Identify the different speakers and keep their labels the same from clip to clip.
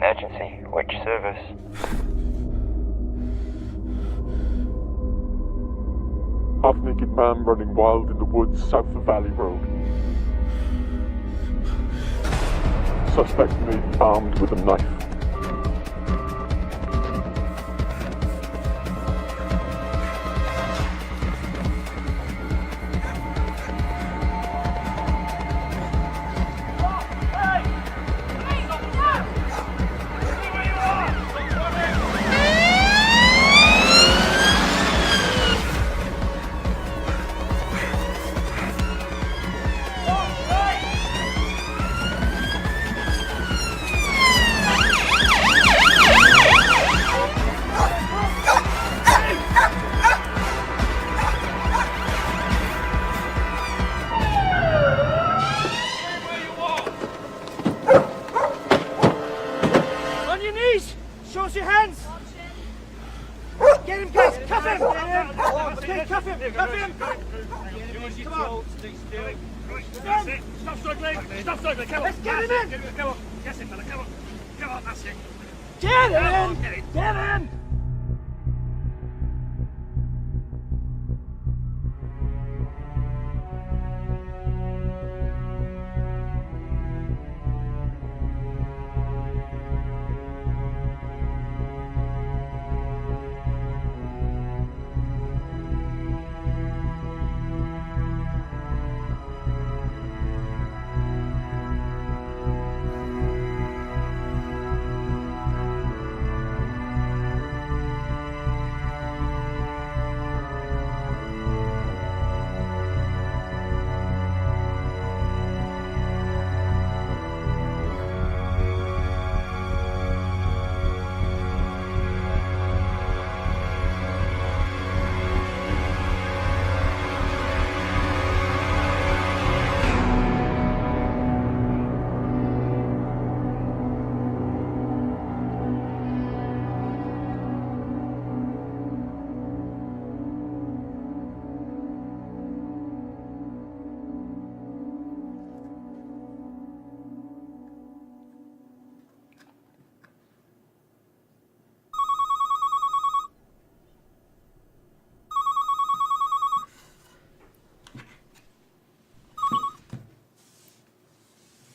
Speaker 1: Emergency, which service?
Speaker 2: Half-naked man running wild in the woods south of Valley Road. Suspect may be armed with a knife.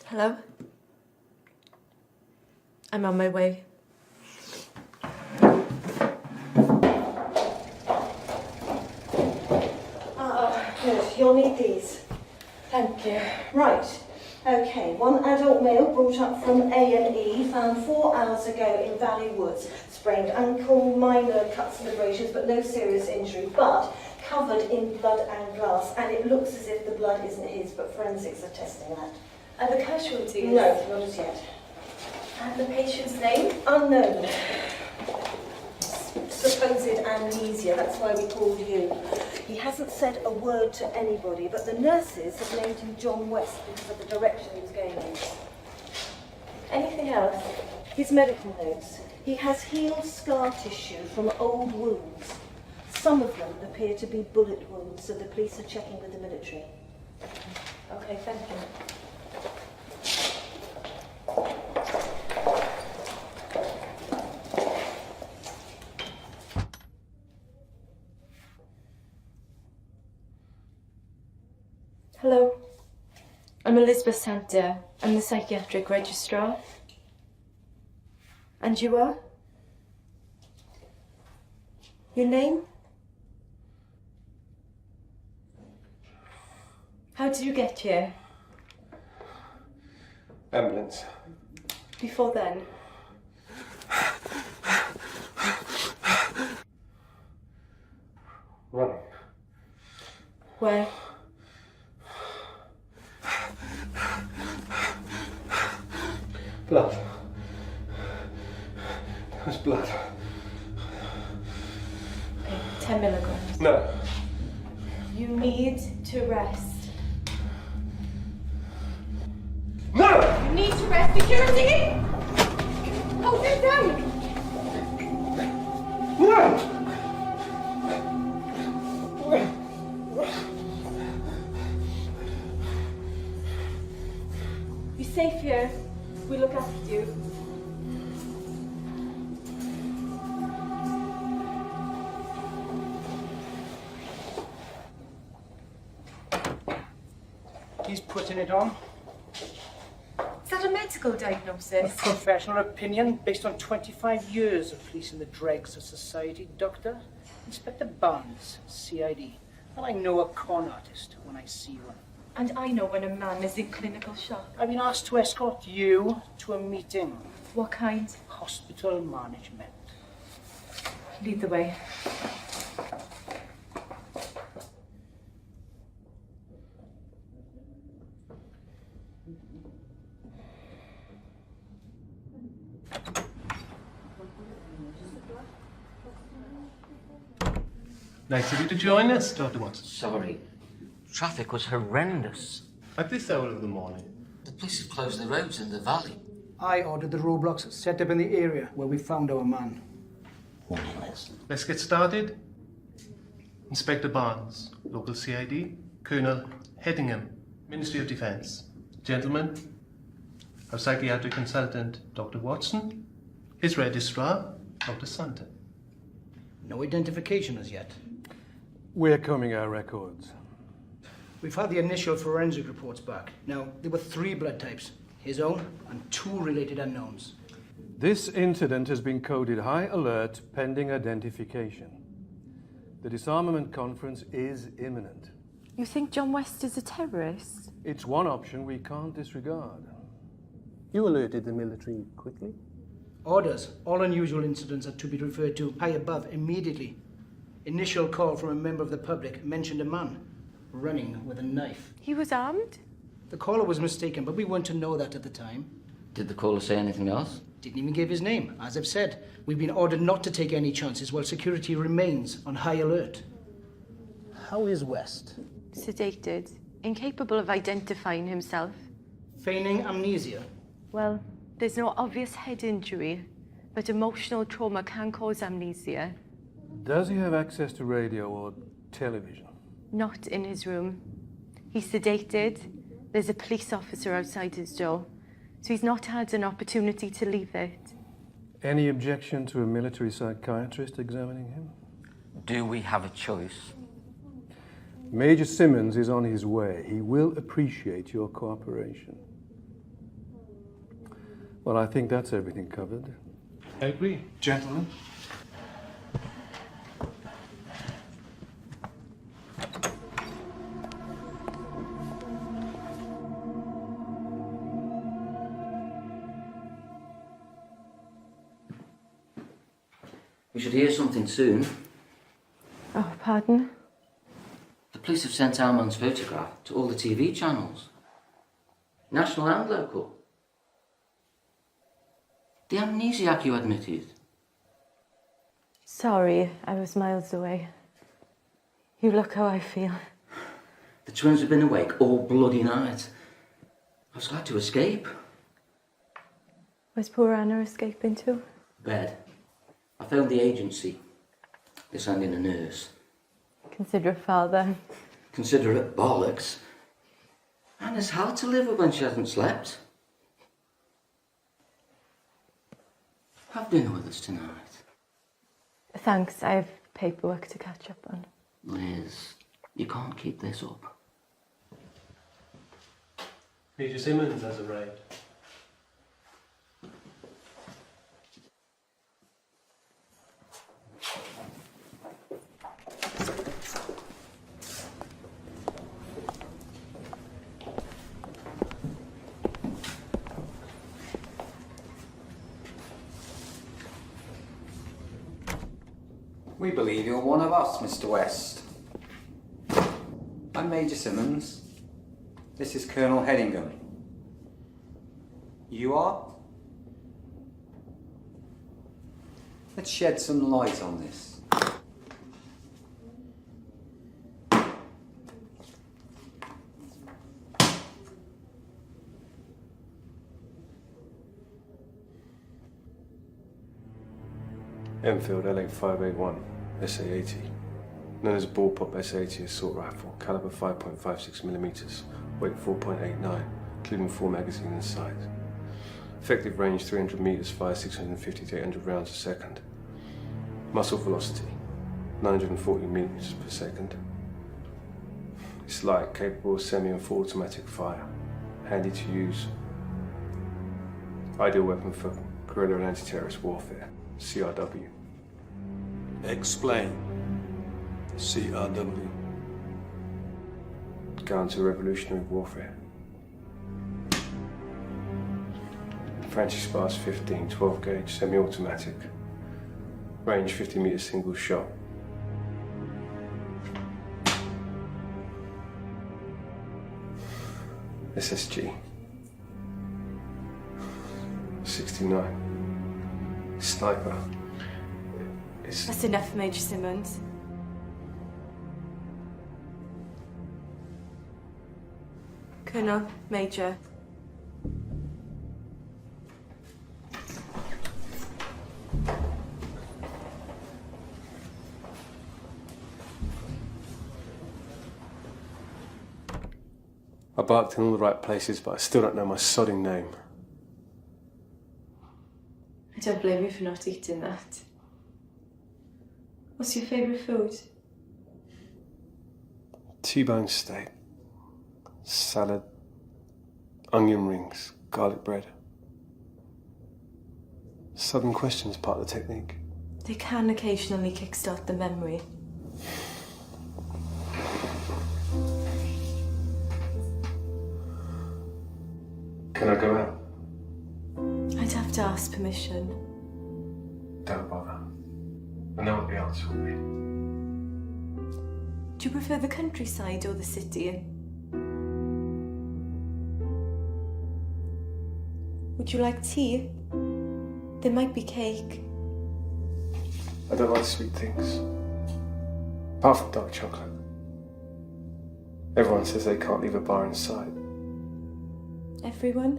Speaker 3: Hello? I'm on my way.
Speaker 4: Good. You'll need these. Thank you. Right. Okay. One adult male brought up from A&E, found 4 hours ago in Valley Woods. Sprained ankle, minor cuts and abrasions, but no serious injury. But covered in blood and glass, and it looks as if the blood isn't his, but forensics are testing that.
Speaker 3: Are the casualties?
Speaker 4: No, not as yet.
Speaker 3: And the patient's name?
Speaker 4: Unknown. Supposed amnesia, that's why we called you. He hasn't said a word to anybody, but the nurses have named him John West because of the direction he was going in.
Speaker 3: Anything else?
Speaker 4: His medical notes. He has healed scar tissue from old wounds. Some of them appear to be bullet wounds, so the police are checking with the military.
Speaker 3: Okay, thank you. Hello. I'm Elizabeth Santa. I'm the psychiatric registrar. And you are? Your name? How did you get here?
Speaker 5: Ambulance.
Speaker 3: Before then?
Speaker 5: Running.
Speaker 3: Where?
Speaker 5: Blood. There's blood.
Speaker 3: Okay, 10 milligrams.
Speaker 5: No.
Speaker 3: You need to rest.
Speaker 5: No!
Speaker 3: You need to rest. Security! Hold it down!
Speaker 5: No!
Speaker 3: You're safe here. We look after you.
Speaker 1: he's putting it on.
Speaker 3: Is that a medical
Speaker 1: A
Speaker 3: diagnosis?
Speaker 1: professional opinion based on 25 years of policing the dregs of society, Doctor. Inspector Barnes, CID. Well, I know a con artist when I see one.
Speaker 3: And I know when a man is in clinical shock.
Speaker 1: I've been asked to escort you to a meeting.
Speaker 3: What kind?
Speaker 1: Hospital management.
Speaker 3: Lead the way.
Speaker 6: Nice of you to join us, Dr. Watson.
Speaker 7: Sorry. Traffic was horrendous.
Speaker 6: At this hour of the morning.
Speaker 7: The police have closed the roads in the valley.
Speaker 1: I ordered the roadblocks set up in the area where we found our man.
Speaker 6: Let's get started. Inspector Barnes, local CID. Colonel Headingham, Ministry of Defence. Gentlemen, our psychiatric consultant, Dr. Watson. His registrar, Dr. Santa.
Speaker 1: No identification as yet.
Speaker 8: We're combing our records.
Speaker 1: We've had the initial forensic reports back. Now, there were 3 blood types. His own and 2 related unknowns.
Speaker 8: This incident has been coded high alert pending identification. The disarmament conference is imminent.
Speaker 9: You think John West is a terrorist?
Speaker 8: It's one option we can't disregard.
Speaker 6: You alerted the military quickly?
Speaker 1: Orders. All unusual incidents are to be referred to high above immediately. Initial call from a member of the public mentioned a man running with a knife.
Speaker 9: He was armed?
Speaker 1: The caller was mistaken, but we weren't to know that at the time.
Speaker 7: Did the caller say anything else?
Speaker 1: Didn't even give his name. As I've said, we've been ordered not to take any chances while security remains on high alert. How is West?
Speaker 9: Sedated, incapable of identifying himself.
Speaker 1: Feigning amnesia.
Speaker 9: Well, there's no obvious head injury, but emotional trauma can cause amnesia.
Speaker 8: Does he have access to radio or television?
Speaker 9: Not in his room. He's sedated. There's a police officer outside his door, so he's not had an opportunity to leave it.
Speaker 8: Any objection to a military psychiatrist examining him?
Speaker 7: Do we have a choice?
Speaker 8: Major Simmons is on his way. He will appreciate your cooperation. Well, I think that's everything covered.
Speaker 6: I agree.
Speaker 8: Gentlemen.
Speaker 7: We should hear something soon.
Speaker 9: Oh, pardon?
Speaker 7: The police have sent our man's photograph to all the TV channels. National and local. The amnesiac you admitted.
Speaker 9: Sorry, I was miles away. You look how I feel.
Speaker 7: The twins have been awake all bloody night. I was glad to escape.
Speaker 9: Where's poor Anna escaping to?
Speaker 7: Bed. I phoned the agency. They're sending a nurse.
Speaker 9: Considerate father.
Speaker 7: Considerate bollocks. Anna's hard to live with when she hasn't slept. Have dinner with us tonight.
Speaker 9: Thanks, I have paperwork to catch up on.
Speaker 7: Liz, you can't keep this up.
Speaker 6: Major Simmons has arrived.
Speaker 10: We believe you're one of us, Mr. West. I'm Major Simmons. This is Colonel Headingham. You are? Let's shed some light on this.
Speaker 5: Enfield LA 581, SA-80. Known as bullpup SA-80 assault rifle, caliber 5.56mm, weight 4.89, including 4 magazines inside. Effective range 300 meters, fire 650 to 800 rounds a second. Muzzle velocity 940 meters per second. It's light, capable of semi and full automatic fire. Handy to use. Ideal weapon for guerrilla and anti-terrorist warfare. CRW.
Speaker 8: Explain. CRW.
Speaker 5: Counter-revolutionary warfare. Francis Sparks 15, 12 gauge, semi-automatic. Range 50 meters single shot. SSG. 69. Sniper.
Speaker 9: That's enough, Major Simmons. Colonel, Major.
Speaker 5: I barked in all the right places, but I still don't know my sodding name.
Speaker 9: I don't blame you for not eating that. What's your favourite food?
Speaker 5: T-bone steak, salad, onion rings, garlic bread. Sudden questions part of the technique.
Speaker 9: They can occasionally kickstart the memory.
Speaker 5: Can I go out?
Speaker 9: I'd have to ask permission.
Speaker 5: Don't bother. I know what the answer will be.
Speaker 9: Do you prefer the countryside or the city? Would you like tea? There might be cake.
Speaker 5: I don't like sweet things. Apart from dark chocolate. Everyone says they can't leave a bar in sight.
Speaker 9: Everyone?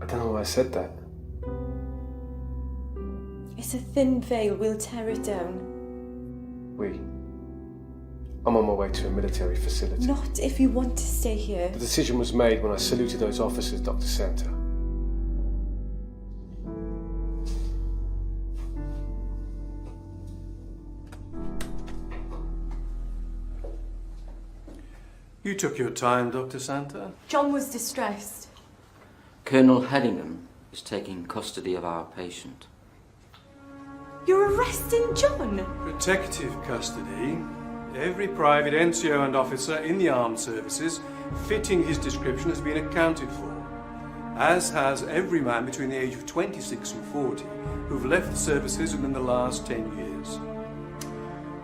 Speaker 5: I don't know why I said that.
Speaker 9: It's a thin veil, we'll tear it down.
Speaker 5: I'm on my way to a military facility.
Speaker 9: Not if you want to stay here.
Speaker 5: The decision was made when I saluted those officers, Dr. Santa.
Speaker 8: You took your time, Dr. Santa.
Speaker 9: John was distressed.
Speaker 7: Colonel Hedingham is taking custody of our patient.
Speaker 9: You're arresting John?
Speaker 8: Protective custody. Every private, NCO and officer in the armed services fitting his description has been accounted for, as has every man between the age of 26 and 40 who've left the services within the last 10 years.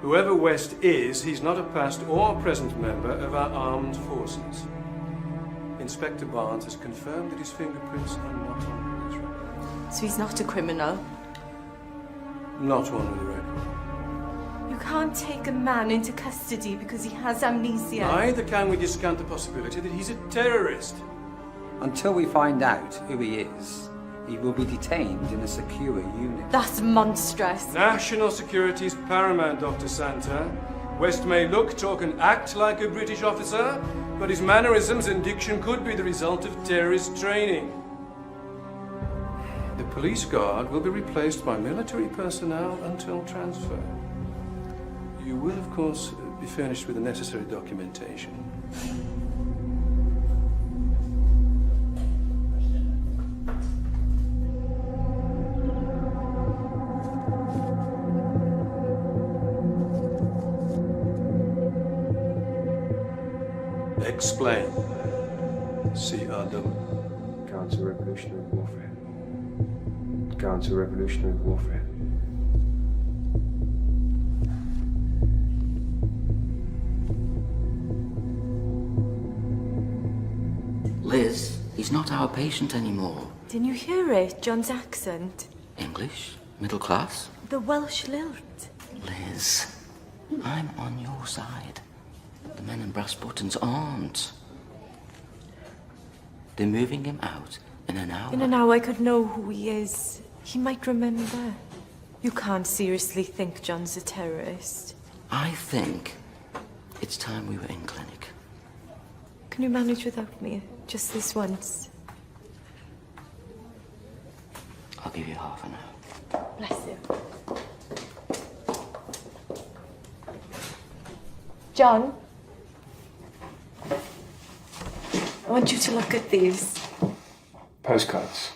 Speaker 8: Whoever West is, he's not a past or present member of our armed forces. Inspector Barnes has confirmed that his fingerprints are not on his record.
Speaker 9: So he's not a criminal?
Speaker 8: Not one with a record.
Speaker 9: You can't take a man into custody because he has amnesia.
Speaker 8: Neither can we discount the possibility that he's a terrorist.
Speaker 10: Until we find out who he is, he will be detained in a secure unit.
Speaker 9: That's monstrous.
Speaker 8: National security is paramount, Dr. Santa. West may look, talk and act like a British officer, but his mannerisms and diction could be the result of terrorist training. The police guard will be replaced by military personnel until transfer. You will, of course, be furnished with the necessary documentation. Explain. CRW.
Speaker 5: Counter-revolutionary warfare. Counter-revolutionary warfare.
Speaker 7: Liz, he's not our patient anymore.
Speaker 9: Didn't you hear it? John's accent.
Speaker 7: English? Middle class?
Speaker 9: The Welsh lilt.
Speaker 7: Liz, I'm on your side. The men in brass buttons aren't. They're moving him out in an hour.
Speaker 9: In an hour I could know who he is. He might remember. You can't seriously think John's a terrorist.
Speaker 7: I think it's time we were in clinic.
Speaker 9: Can you manage without me? Just this once?
Speaker 7: I'll give you half an hour.
Speaker 9: Bless you. John, I want you to look at these.
Speaker 5: Postcards.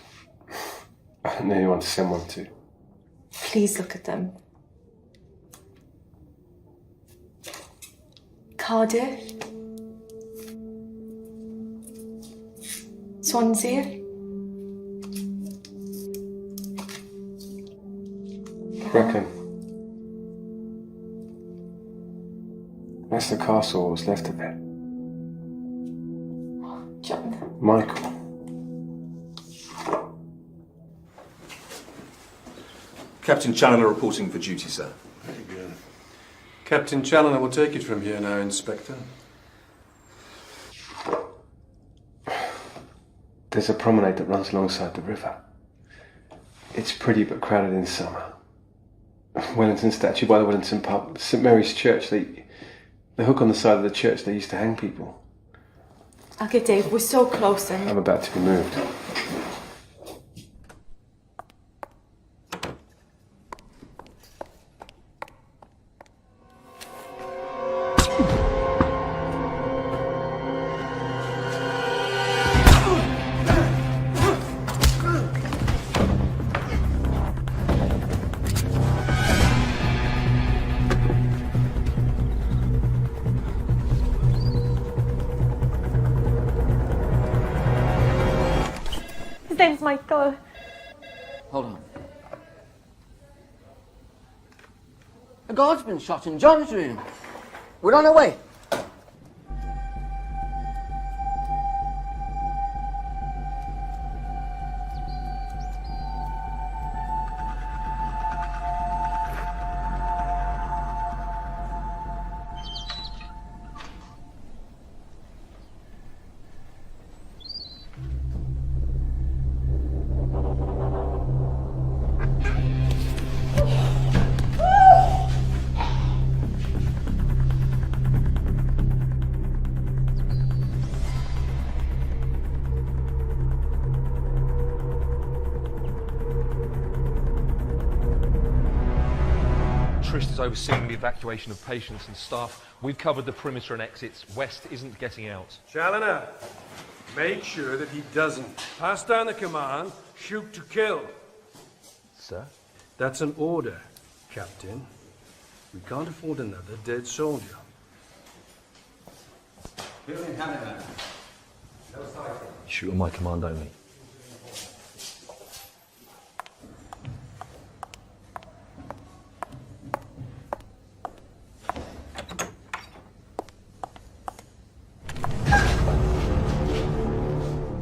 Speaker 5: I know you want to send one to.
Speaker 9: Please look at them. Cardiff. Swansea.
Speaker 5: Reckon. That's the castle, what was left of it.
Speaker 9: John.
Speaker 5: Michael.
Speaker 11: Captain Challoner reporting for duty, sir.
Speaker 8: Very good. Captain Challoner will take it from here now, Inspector.
Speaker 5: There's a promenade that runs alongside the river. It's pretty but crowded in summer. Wellington statue by the Wellington pub, St Mary's Church, the hook on the side of the church they used to hang people.
Speaker 9: Okay, Dave, we're so close and...
Speaker 5: I'm about to be moved.
Speaker 9: His name's Michael.
Speaker 7: Hold on. A guard's been shot in John's room. We're on our way.
Speaker 12: Is overseeing the evacuation of patients and staff. We've covered the perimeter and exits. West isn't getting out.
Speaker 8: Challoner, make sure that he doesn't. Pass down the command, shoot to kill.
Speaker 12: Sir?
Speaker 8: That's an order, Captain. We can't afford another dead soldier.
Speaker 12: Shoot on my command only.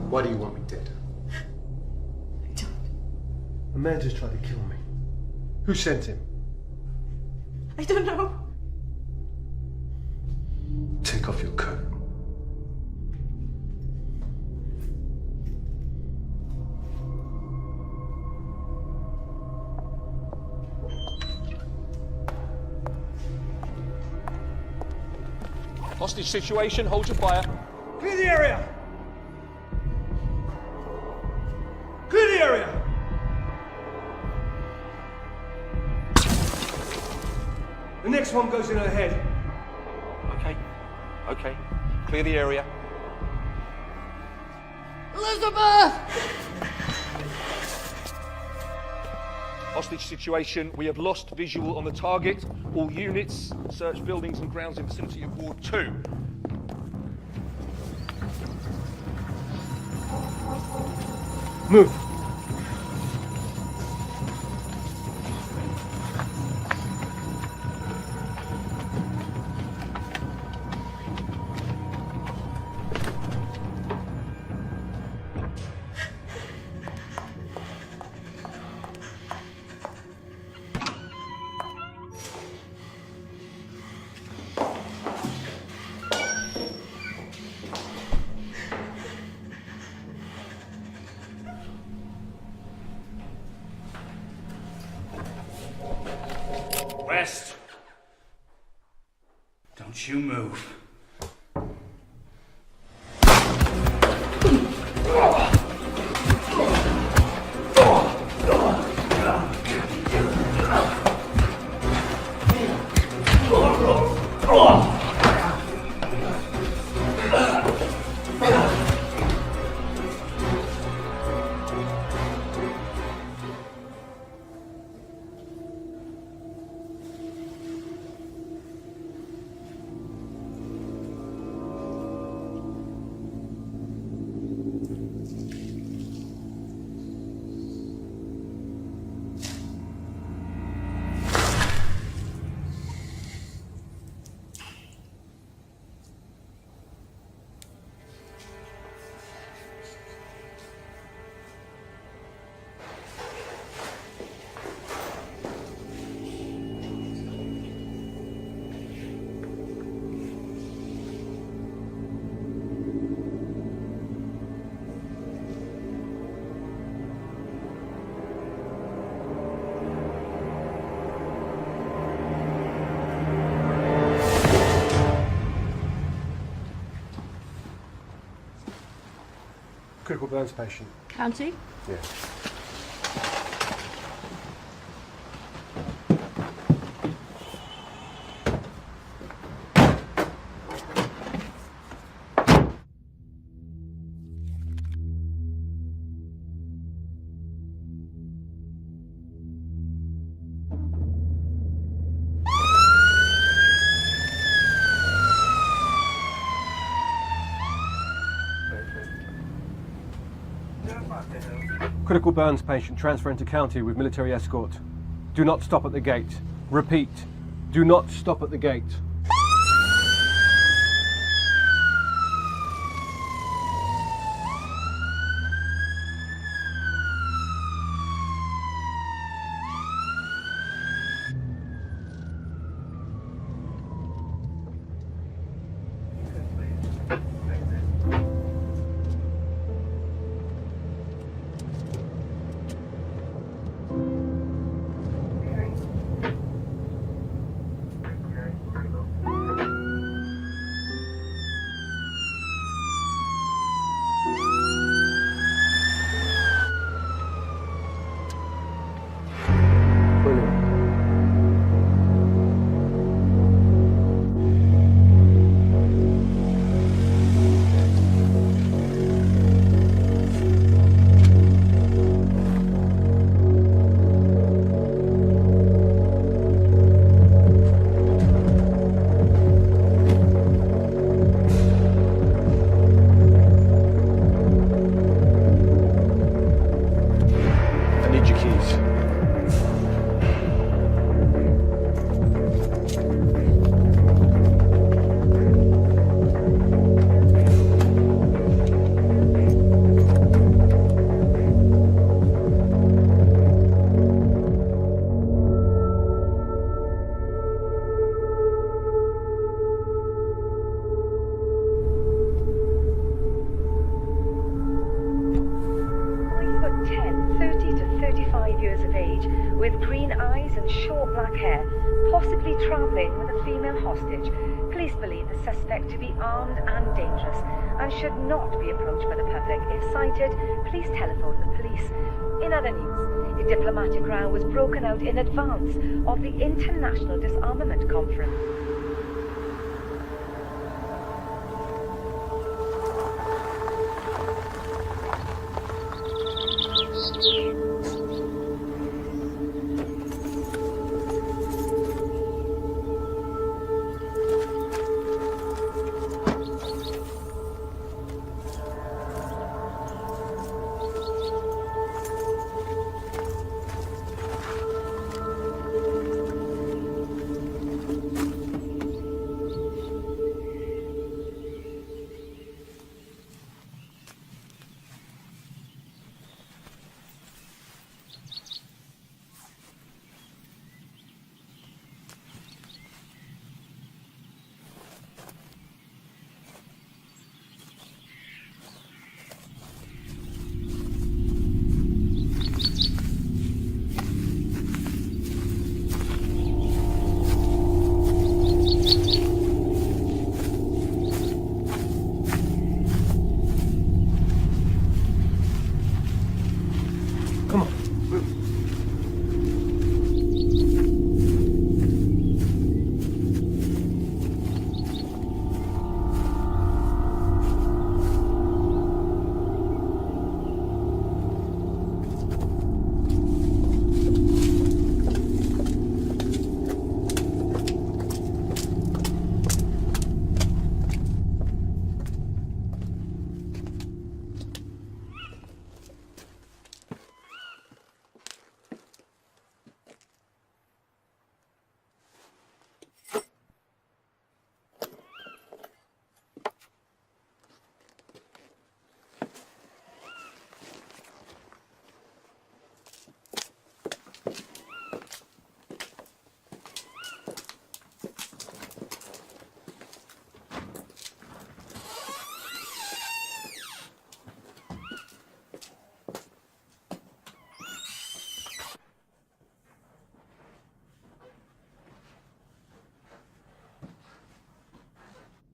Speaker 6: Why do you want me dead?
Speaker 9: I don't.
Speaker 6: A man just tried to kill me. Who sent him?
Speaker 9: I don't know.
Speaker 6: Take off your coat.
Speaker 12: Hostage situation, hold your fire.
Speaker 8: Clear the area! Clear the area! The next one goes in ahead.
Speaker 12: Okay. Clear the area.
Speaker 7: Elizabeth!
Speaker 12: Hostage situation. We have lost visual on the target. All units, search buildings and grounds in vicinity of Ward 2.
Speaker 6: Move.
Speaker 8: West. Don't you move.
Speaker 6: Critical burns patient.
Speaker 9: County?
Speaker 6: Yeah. Critical burns patient transferring to county with military escort. Do not stop at the gate. Repeat, do not stop at the gate.
Speaker 13: Please telephone the police. In other news, a diplomatic row was broken out in advance of the International Disarmament Conference.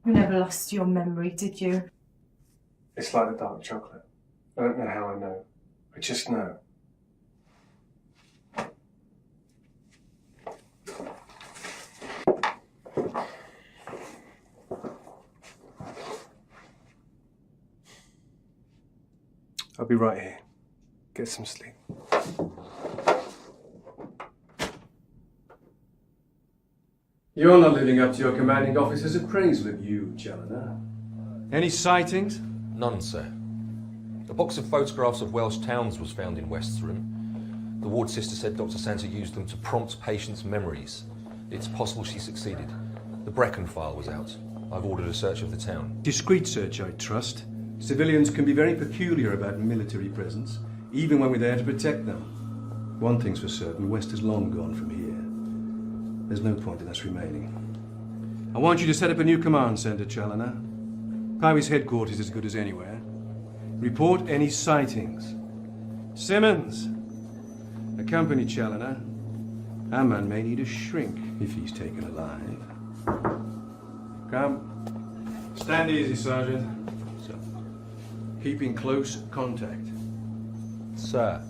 Speaker 9: You never lost your memory, did you?
Speaker 5: It's like the dark chocolate. I don't know how I know. I just know. I'll be right here. Get some sleep.
Speaker 8: You're not living up to your commanding officer's appraisal of you, Challoner. Any sightings?
Speaker 14: None, sir. A box of photographs of Welsh towns was found in West's room. The ward sister said Dr. Santa used them to prompt patients' memories. It's possible she succeeded. The Brecon file was out. I've ordered a search of the town.
Speaker 8: Discreet search, I trust. Civilians can be very peculiar about military presence, even when we're there to protect them. One thing's for certain, West is long gone from here. There's no point in us remaining. I want you to set up a new command centre, Challoner. Powys headquarters is as good as anywhere. Report any sightings. Simmons, accompany Challoner. Our man may need a shrink if he's taken alive. Come. Stand easy, Sergeant. So, keep in close contact.
Speaker 14: Sir.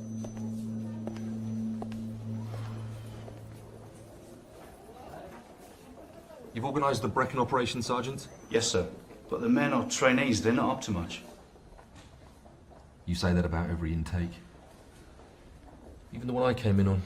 Speaker 14: You've organised the Brecon operation, Sergeant?
Speaker 15: Yes, sir. But the men are trainees, they're not up to much.
Speaker 14: You say that about every intake. Even the one I came in on.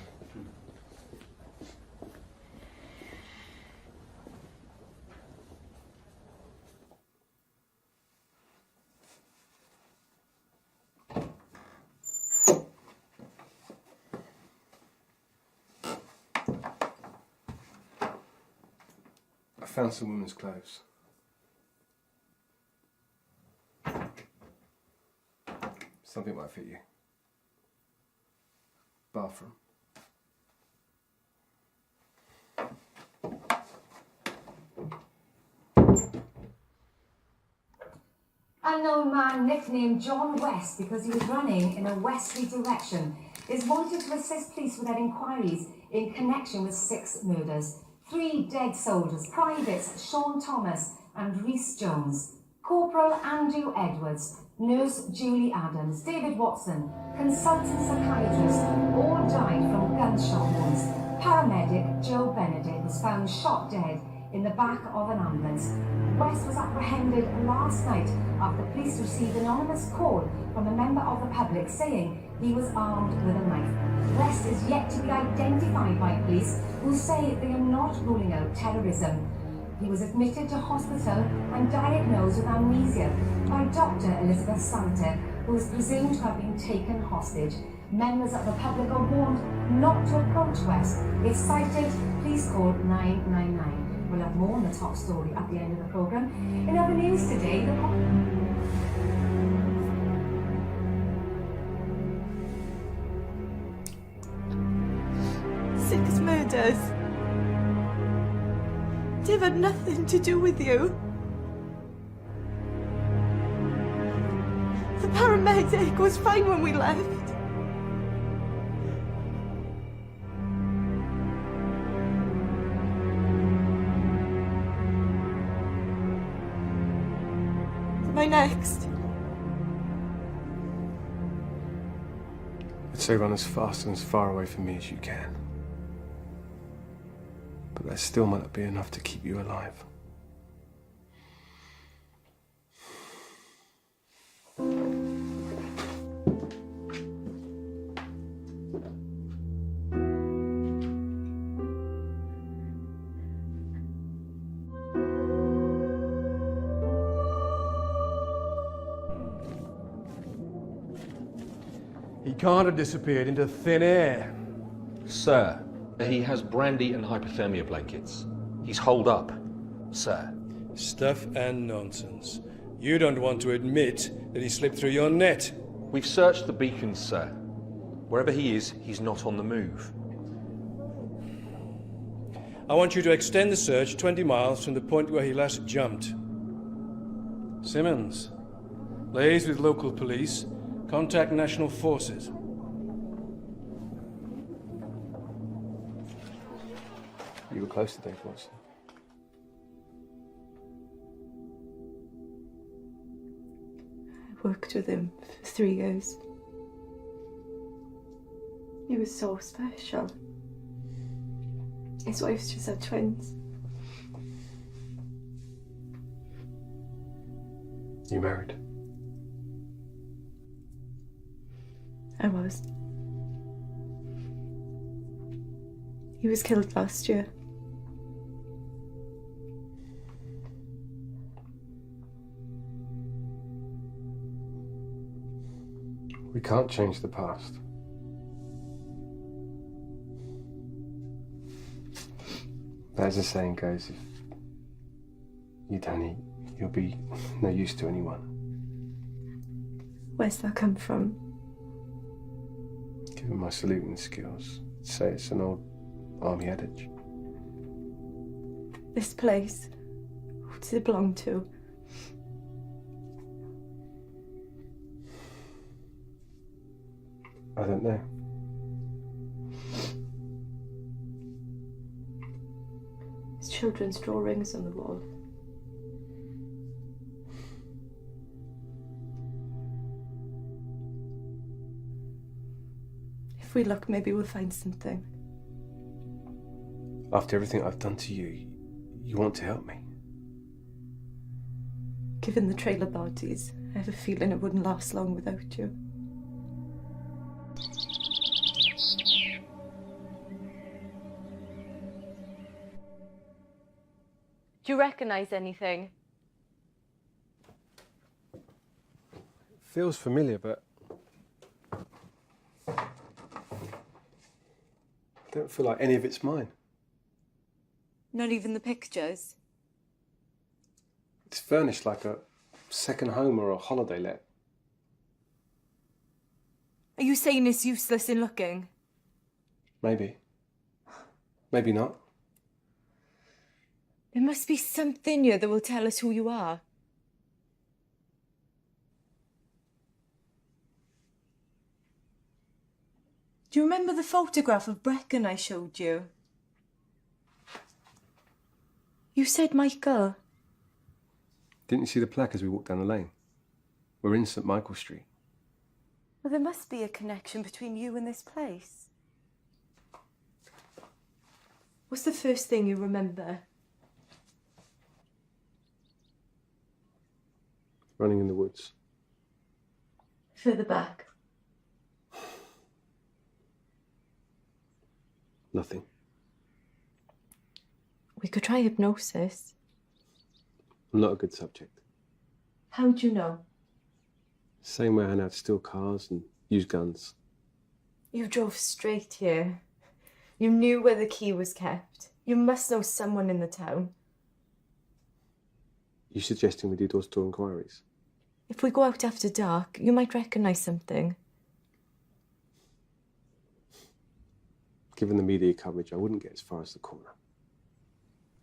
Speaker 5: I found some women's clothes. Something might fit you. Bathroom.
Speaker 16: Unknown man nicknamed John West because he was running in a westerly direction is wanted to assist police with their inquiries in connection with 6 murders. 3 dead soldiers, privates Sean Thomas and Rhys Jones, Corporal Andrew Edwards, Nurse Julie Adams, David Watson, consultant psychiatrist, all died from gunshot wounds. Paramedic Joe Benedict was found shot dead in the back of an ambulance. West was apprehended last night after police received an anonymous call from a member of the public saying he was armed with a knife. West is yet to be identified by police, who say they are not ruling out terrorism. He was admitted to hospital and diagnosed with amnesia by Dr. Elizabeth Santa, who is presumed to have been taken hostage. Members of the public are warned not to approach West. If cited, please call 999. We'll have more on the top story at the end of the programme. In other news today,
Speaker 9: Six murders. They've had nothing to do with you. The paramedic was fine when we left. Am I next?
Speaker 5: I'd say run as fast and as far away from me as you can. But that still might not be enough to keep you alive.
Speaker 8: He can't have disappeared into thin air.
Speaker 14: Sir, he has brandy and hypothermia blankets. He's holed up, sir.
Speaker 8: Stuff and nonsense. You don't want to admit that he slipped through your net.
Speaker 14: We've searched the beacons, sir. Wherever he is, he's not on the move.
Speaker 8: I want you to extend the search 20 miles from the point where he last jumped. Simmons, liaise with local police. Contact national forces.
Speaker 5: You were close to Dave Watson.
Speaker 9: I worked with him for 3 years. He was so special. His wife's just had twins.
Speaker 5: You married?
Speaker 9: I was. He was killed last year.
Speaker 5: We can't change the past. But as the saying goes, if you don't eat, you'll be no use to anyone.
Speaker 9: Where's that come from?
Speaker 5: Given my saluting skills, I'd say it's an old army adage.
Speaker 9: This place, who does it belong to?
Speaker 5: I don't know.
Speaker 9: There's children's drawings on the wall. If we look, maybe we'll find something.
Speaker 5: After everything I've done to you, you want to help me?
Speaker 9: Given the trailer bodies, I have a feeling it wouldn't last long without you. Do you recognise anything?
Speaker 5: Feels familiar, but I don't feel like any of it's mine.
Speaker 9: Not even the pictures?
Speaker 5: It's furnished like a second home or a holiday let.
Speaker 9: Are you saying it's useless in looking?
Speaker 5: Maybe. Maybe not.
Speaker 9: There must be something here that will tell us who you are. Do you remember the photograph of Brecon I showed you? You said Michael.
Speaker 5: Didn't you see the plaque as we walked down the lane? We're in St Michael Street.
Speaker 9: Well, there must be a connection between you and this place. What's the first thing you remember?
Speaker 5: Running in the woods.
Speaker 9: Further back.
Speaker 5: Nothing.
Speaker 9: We could try hypnosis.
Speaker 5: I'm not a good subject.
Speaker 9: How'd you know?
Speaker 5: Same way I know how to steal cars and use guns.
Speaker 9: You drove straight here. You knew where the key was kept. You must know someone in the town.
Speaker 5: You suggesting we do door-to-door inquiries?
Speaker 9: If we go out after dark, you might recognise something.
Speaker 5: Given the media coverage, I wouldn't get as far as the corner.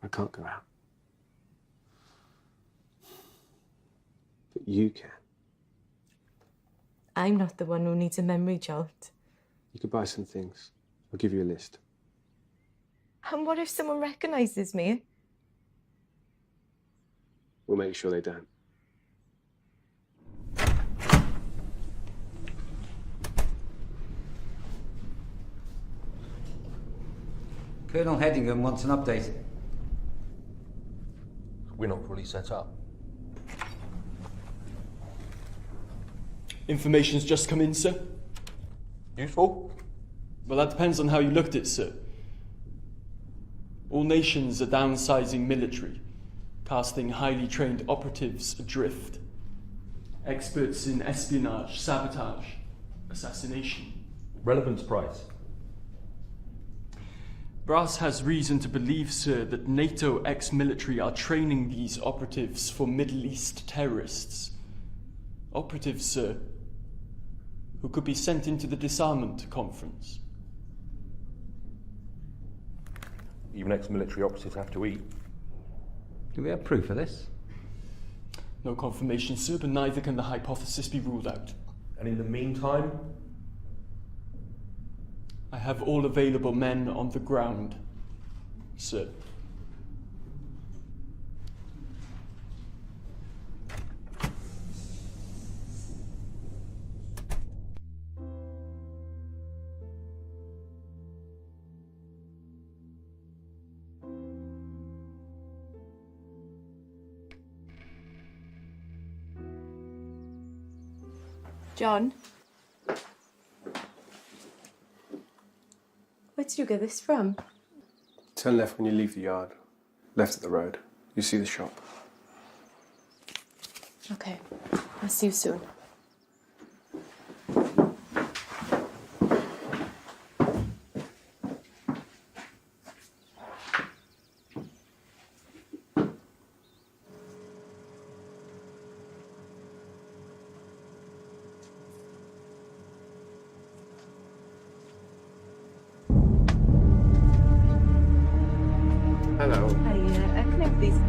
Speaker 5: I can't go out. But you can.
Speaker 9: I'm not the one who needs a memory jolt.
Speaker 5: You could buy some things. I'll give you a list.
Speaker 9: And what if someone recognises me?
Speaker 5: We'll make sure they don't.
Speaker 10: Colonel Headingham wants an update.
Speaker 14: We're not fully set up.
Speaker 17: Information's just come in, sir.
Speaker 14: Useful?
Speaker 17: Well, that depends on how you looked at it, sir. All nations are downsizing military, casting highly trained operatives adrift. Experts in espionage, sabotage, assassination.
Speaker 14: Relevance price.
Speaker 17: Brass has reason to believe, sir, that NATO ex-military are training these operatives for Middle East terrorists. Operatives, sir, who could be sent into the disarmament conference.
Speaker 14: Even ex-military operatives have to eat.
Speaker 10: Do we have proof of this?
Speaker 17: No confirmation, sir, but neither can the hypothesis be ruled out.
Speaker 14: And in the meantime?
Speaker 17: I have all available men on the ground, sir.
Speaker 9: John? Where did you get this from?
Speaker 5: Turn left when you leave the yard. Left at the road. You see the shop.
Speaker 9: Okay, I'll see you soon.
Speaker 5: Hello.
Speaker 9: Hi, can I have these, please?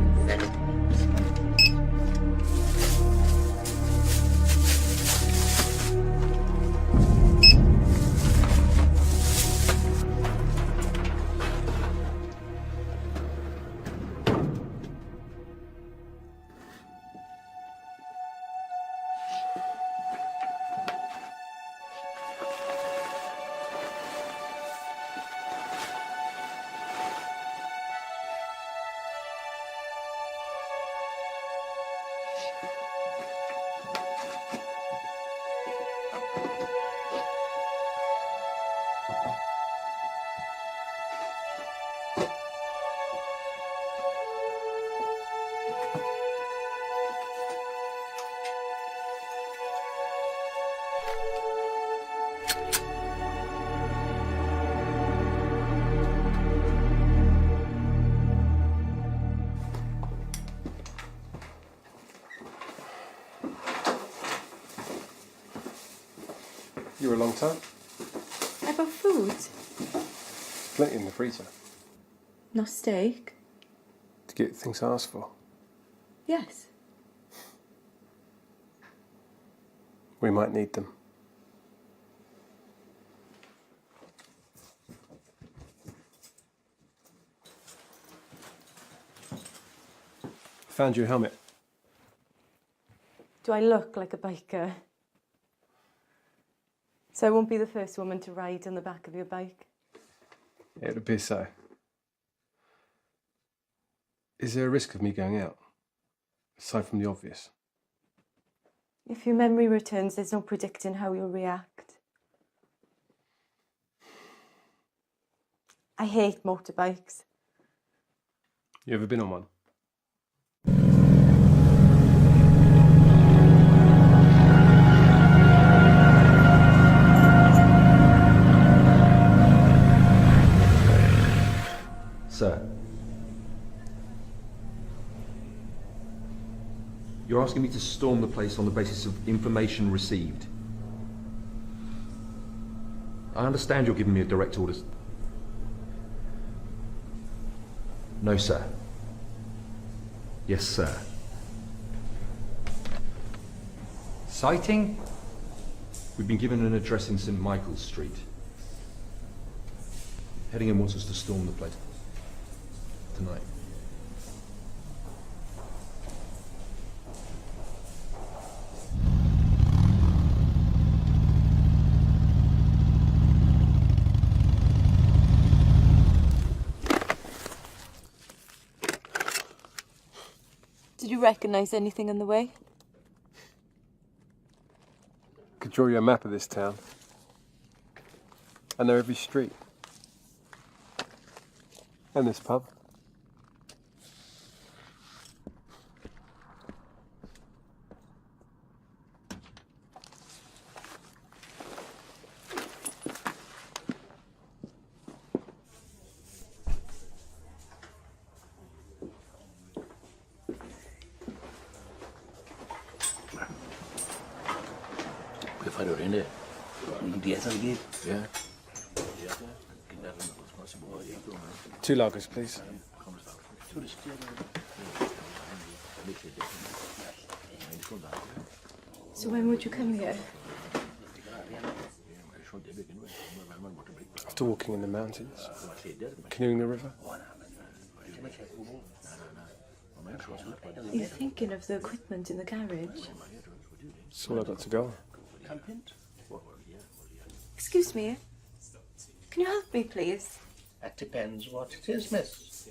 Speaker 5: You were a long time.
Speaker 9: I bought food.
Speaker 5: Plenty in the freezer.
Speaker 9: No steak?
Speaker 5: To get things I asked for.
Speaker 9: Yes.
Speaker 5: We might need them. Found your helmet.
Speaker 9: Do I look like a biker? So I won't be the first woman to ride on the back of your bike?
Speaker 5: It would appear so. Is there a risk of me going out? Aside from the obvious.
Speaker 9: If your memory returns, there's no predicting how you'll react. I hate motorbikes.
Speaker 5: You ever been on one?
Speaker 14: Sir, you're asking me to storm the place on the basis of information received. I understand you're giving me a direct orders. No, sir. Yes, sir.
Speaker 10: Sighting?
Speaker 14: We've been given an address in St. Michael's Street. Headingham wants us to storm the place tonight.
Speaker 9: Did you recognise anything on the way?
Speaker 5: Could draw you a map of this town. I know every street. And this pub.
Speaker 18: Yeah.
Speaker 5: 2 lagers, please.
Speaker 9: So when would you come here?
Speaker 5: After walking in the mountains, canoeing the river.
Speaker 9: Are you thinking of the equipment in the garage?
Speaker 5: That's all I've got to go on.
Speaker 9: Excuse me. Can you help me, please?
Speaker 18: That depends what it is, miss.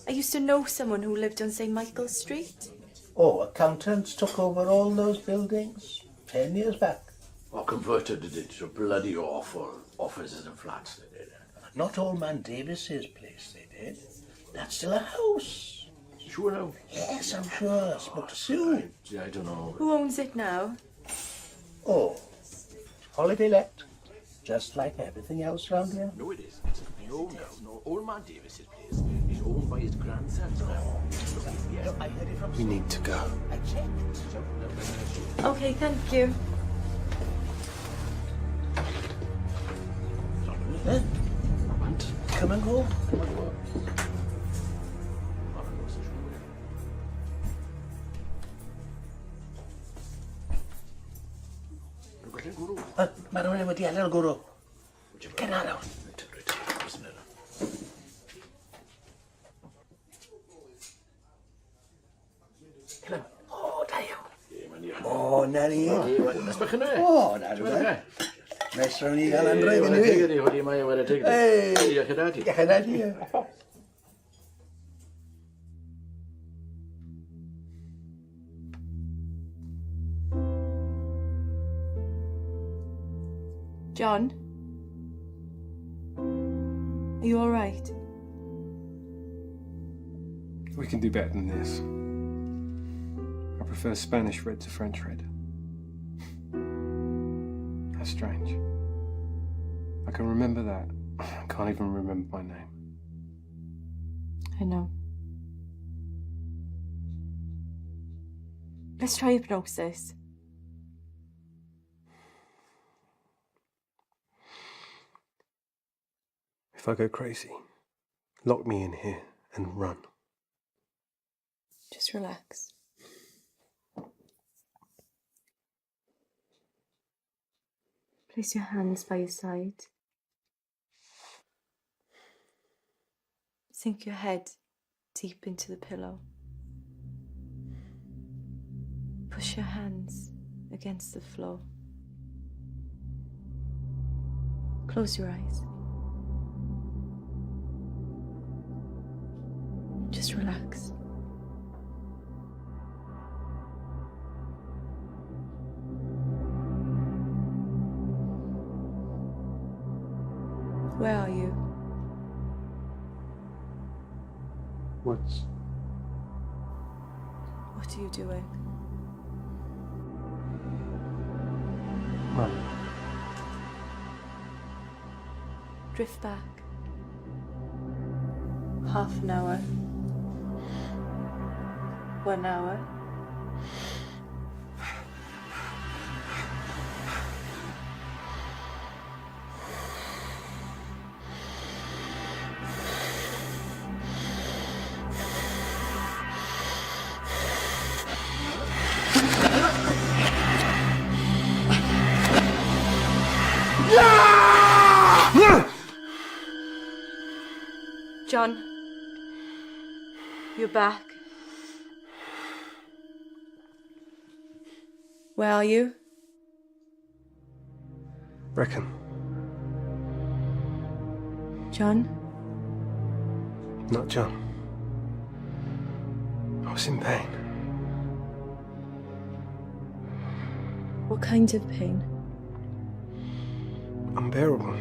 Speaker 9: I used to know someone who lived on St. Michael's Street.
Speaker 18: Oh, accountants took over all those buildings 10 years back. Or converted it into bloody awful offices and flats, they did. Not old man Davis's place, they did. That's still a house.
Speaker 12: Sure now?
Speaker 18: Yes, I'm sure. I spoke to Sue.
Speaker 12: I don't know.
Speaker 9: Who owns it now?
Speaker 18: Oh, holiday let. Just like everything else round here.
Speaker 12: No, it isn't. No. Old man Davis's place is owned by his grandsons now. Yeah, I heard it from.
Speaker 5: We need to go.
Speaker 18: I checked.
Speaker 9: Okay, thank you.
Speaker 18: Come and go. Marone wedi adael gwrw. Gen araw. O, da iawn. O, na ni.
Speaker 12: Nes bach yna?
Speaker 18: O, na rhywbeth. Nes rhawn ni gael androedd yn ni.
Speaker 12: Hwdi mae wedi tegid. Diolch yn adi.
Speaker 18: Diolch yn adi.
Speaker 9: John? Are you all right?
Speaker 5: We can do better than this. I prefer Spanish red to French red. How strange. I can remember that. I can't even remember my name.
Speaker 9: I know. Let's try hypnosis.
Speaker 5: If I go crazy, lock me in here and run.
Speaker 9: Just relax. Place your hands by your side. Sink your head deep into the pillow. Push your hands against the floor. Close your eyes. Just relax. Where are you?
Speaker 5: What
Speaker 9: are you doing?
Speaker 5: Mum.
Speaker 9: Drift back. Half an hour. 1 hour. John, you're back. Where are you?
Speaker 5: Reckon.
Speaker 9: John?
Speaker 5: Not John. I was in pain.
Speaker 9: What kind of pain?
Speaker 5: Unbearable.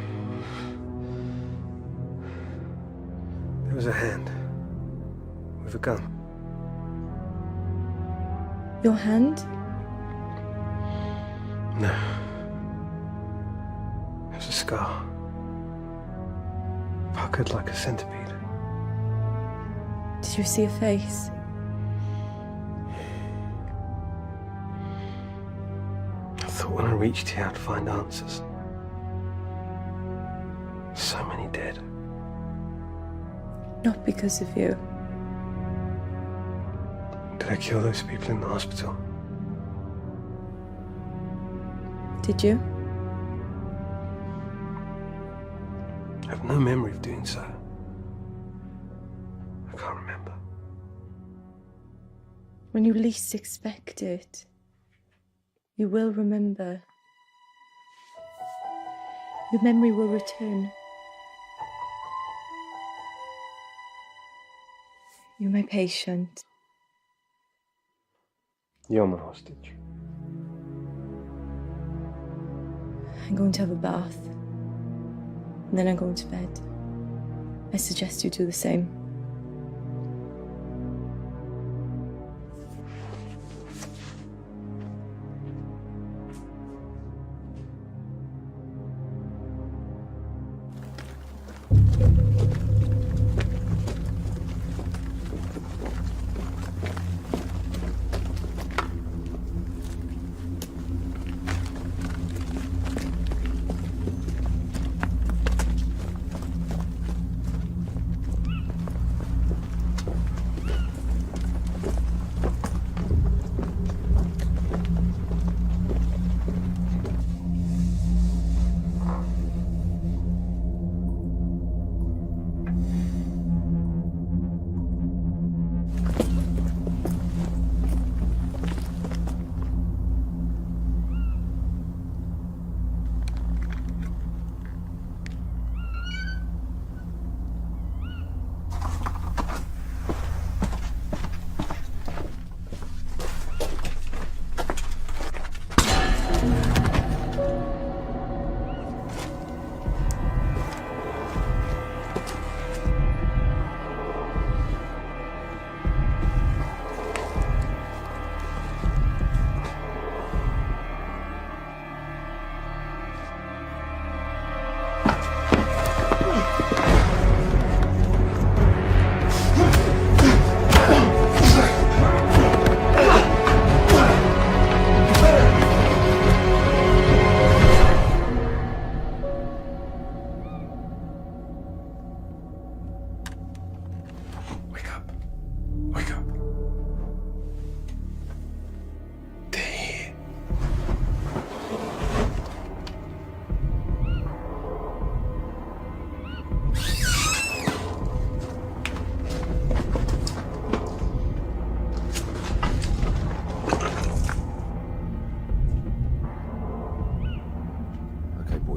Speaker 5: There was a hand with a gun.
Speaker 9: Your hand?
Speaker 5: No. It was a scar. Puckered like a centipede.
Speaker 9: Did you see a face?
Speaker 5: I thought when I reached here I'd find answers. So many dead.
Speaker 9: Not because of you.
Speaker 5: Did I kill those people in the hospital?
Speaker 9: Did you?
Speaker 5: I have no memory of doing so. I can't remember.
Speaker 9: When you least expect it, you will remember. Your memory will return. You're my patient.
Speaker 5: You're my hostage.
Speaker 9: I'm going to have a bath. And then I'm going to bed. I suggest you do the same.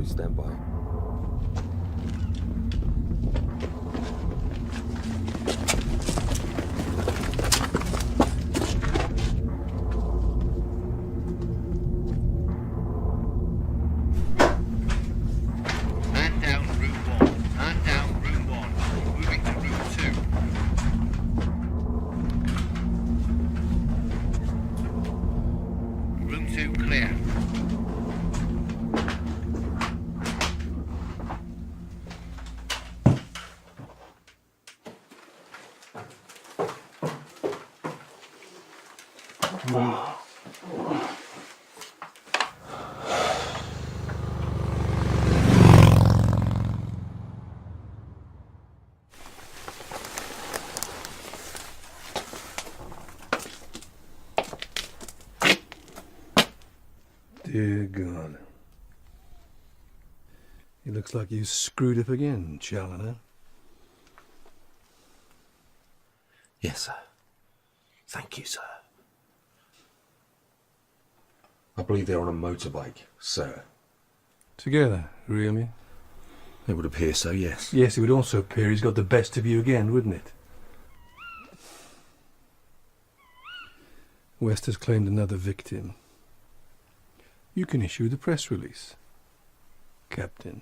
Speaker 14: Stand by.
Speaker 19: Man down room 1. Man down room 1. Moving to room 2. Room 2 clear.
Speaker 8: Dear God. It looks like you screwed up again, Challoner.
Speaker 11: Yes, sir. Thank you, sir.
Speaker 14: I believe they're on a motorbike, sir.
Speaker 8: Together, really?
Speaker 11: It would appear so, yes.
Speaker 8: Yes, it would also appear he's got the best of you again, wouldn't it? West has claimed another victim. You can issue the press release, Captain.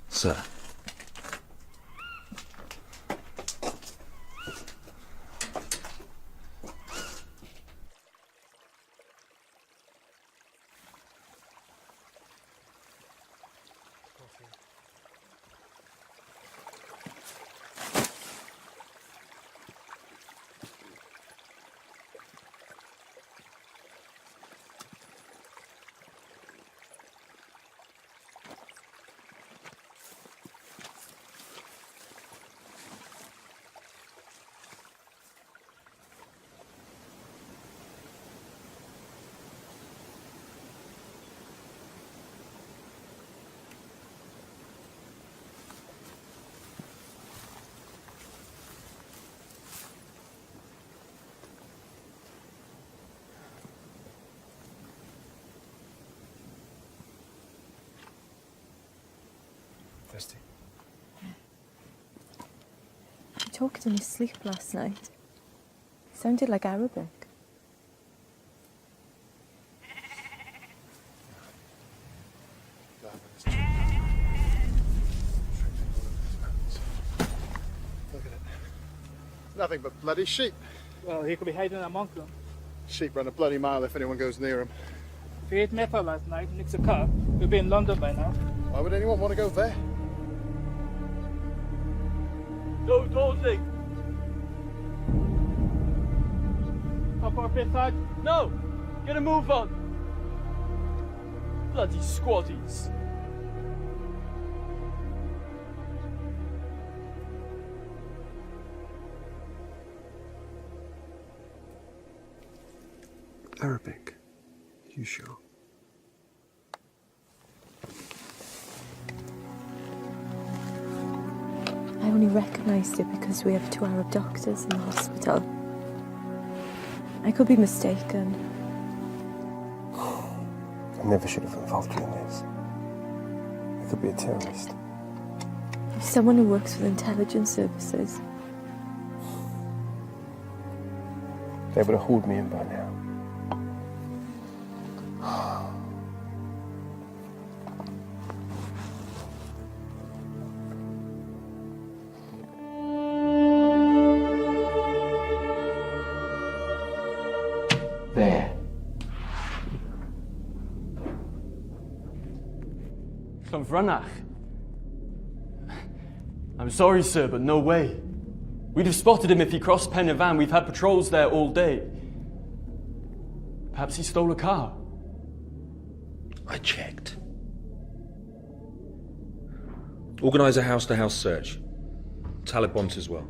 Speaker 11: Sir.
Speaker 9: He talked in his sleep last night. Sounded like Arabic.
Speaker 20: Nothing but bloody sheep.
Speaker 21: Well, he could be hiding among them.
Speaker 20: Sheep run a bloody mile if anyone goes near them.
Speaker 21: If he ate metal last night and nicks a car, he'll be in London by now.
Speaker 20: Why would anyone want to go there?
Speaker 21: No, Dorsey! Top up inside? No! Get a move on! Bloody squaddies!
Speaker 5: Arabic? You sure?
Speaker 9: I only recognised it because we have 2 Arab doctors in the hospital. I could be mistaken.
Speaker 5: I never should have involved you in this. I could be a terrorist.
Speaker 9: If someone who works with intelligence services.
Speaker 5: They would have hauled me in by now.
Speaker 10: There.
Speaker 17: From Vranach. I'm sorry, sir, but no way. We'd have spotted him if he crossed Pen y Fan. We've had patrols there all day. Perhaps he stole a car.
Speaker 14: I checked. Organise a house-to-house search. Talibans as well.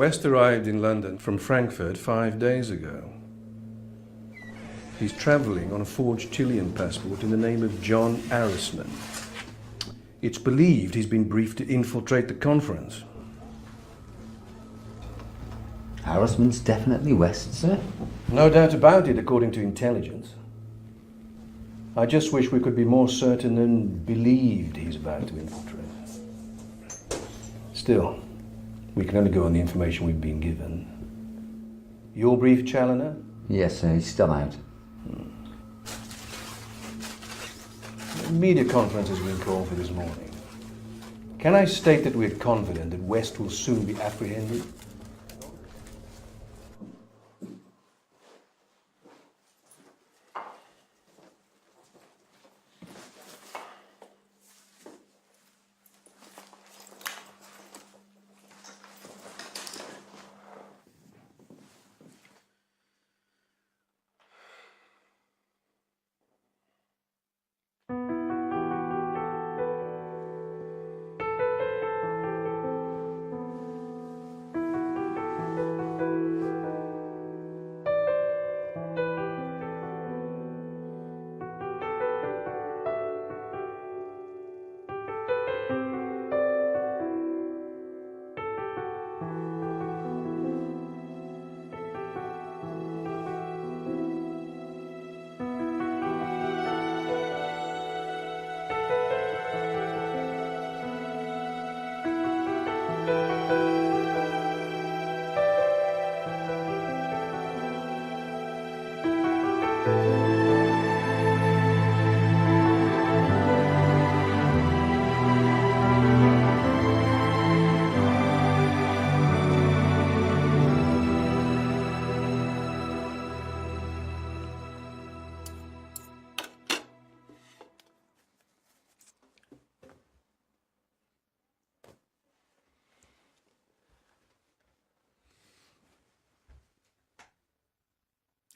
Speaker 8: West arrived in London from Frankfurt 5 days ago. He's travelling on a forged Chilean passport in the name of John Arrisman. It's believed he's been briefed to infiltrate the conference.
Speaker 2: Arrisman's definitely West, sir?
Speaker 8: No doubt about it, according to intelligence. I just wish we could be more certain than believed he's about to infiltrate. Still, we can only go on the information we've been given. Your brief, Challoner?
Speaker 2: Yes, sir, he's still out.
Speaker 8: A media conference has been called for this morning. Can I state that we're confident that West will soon be apprehended?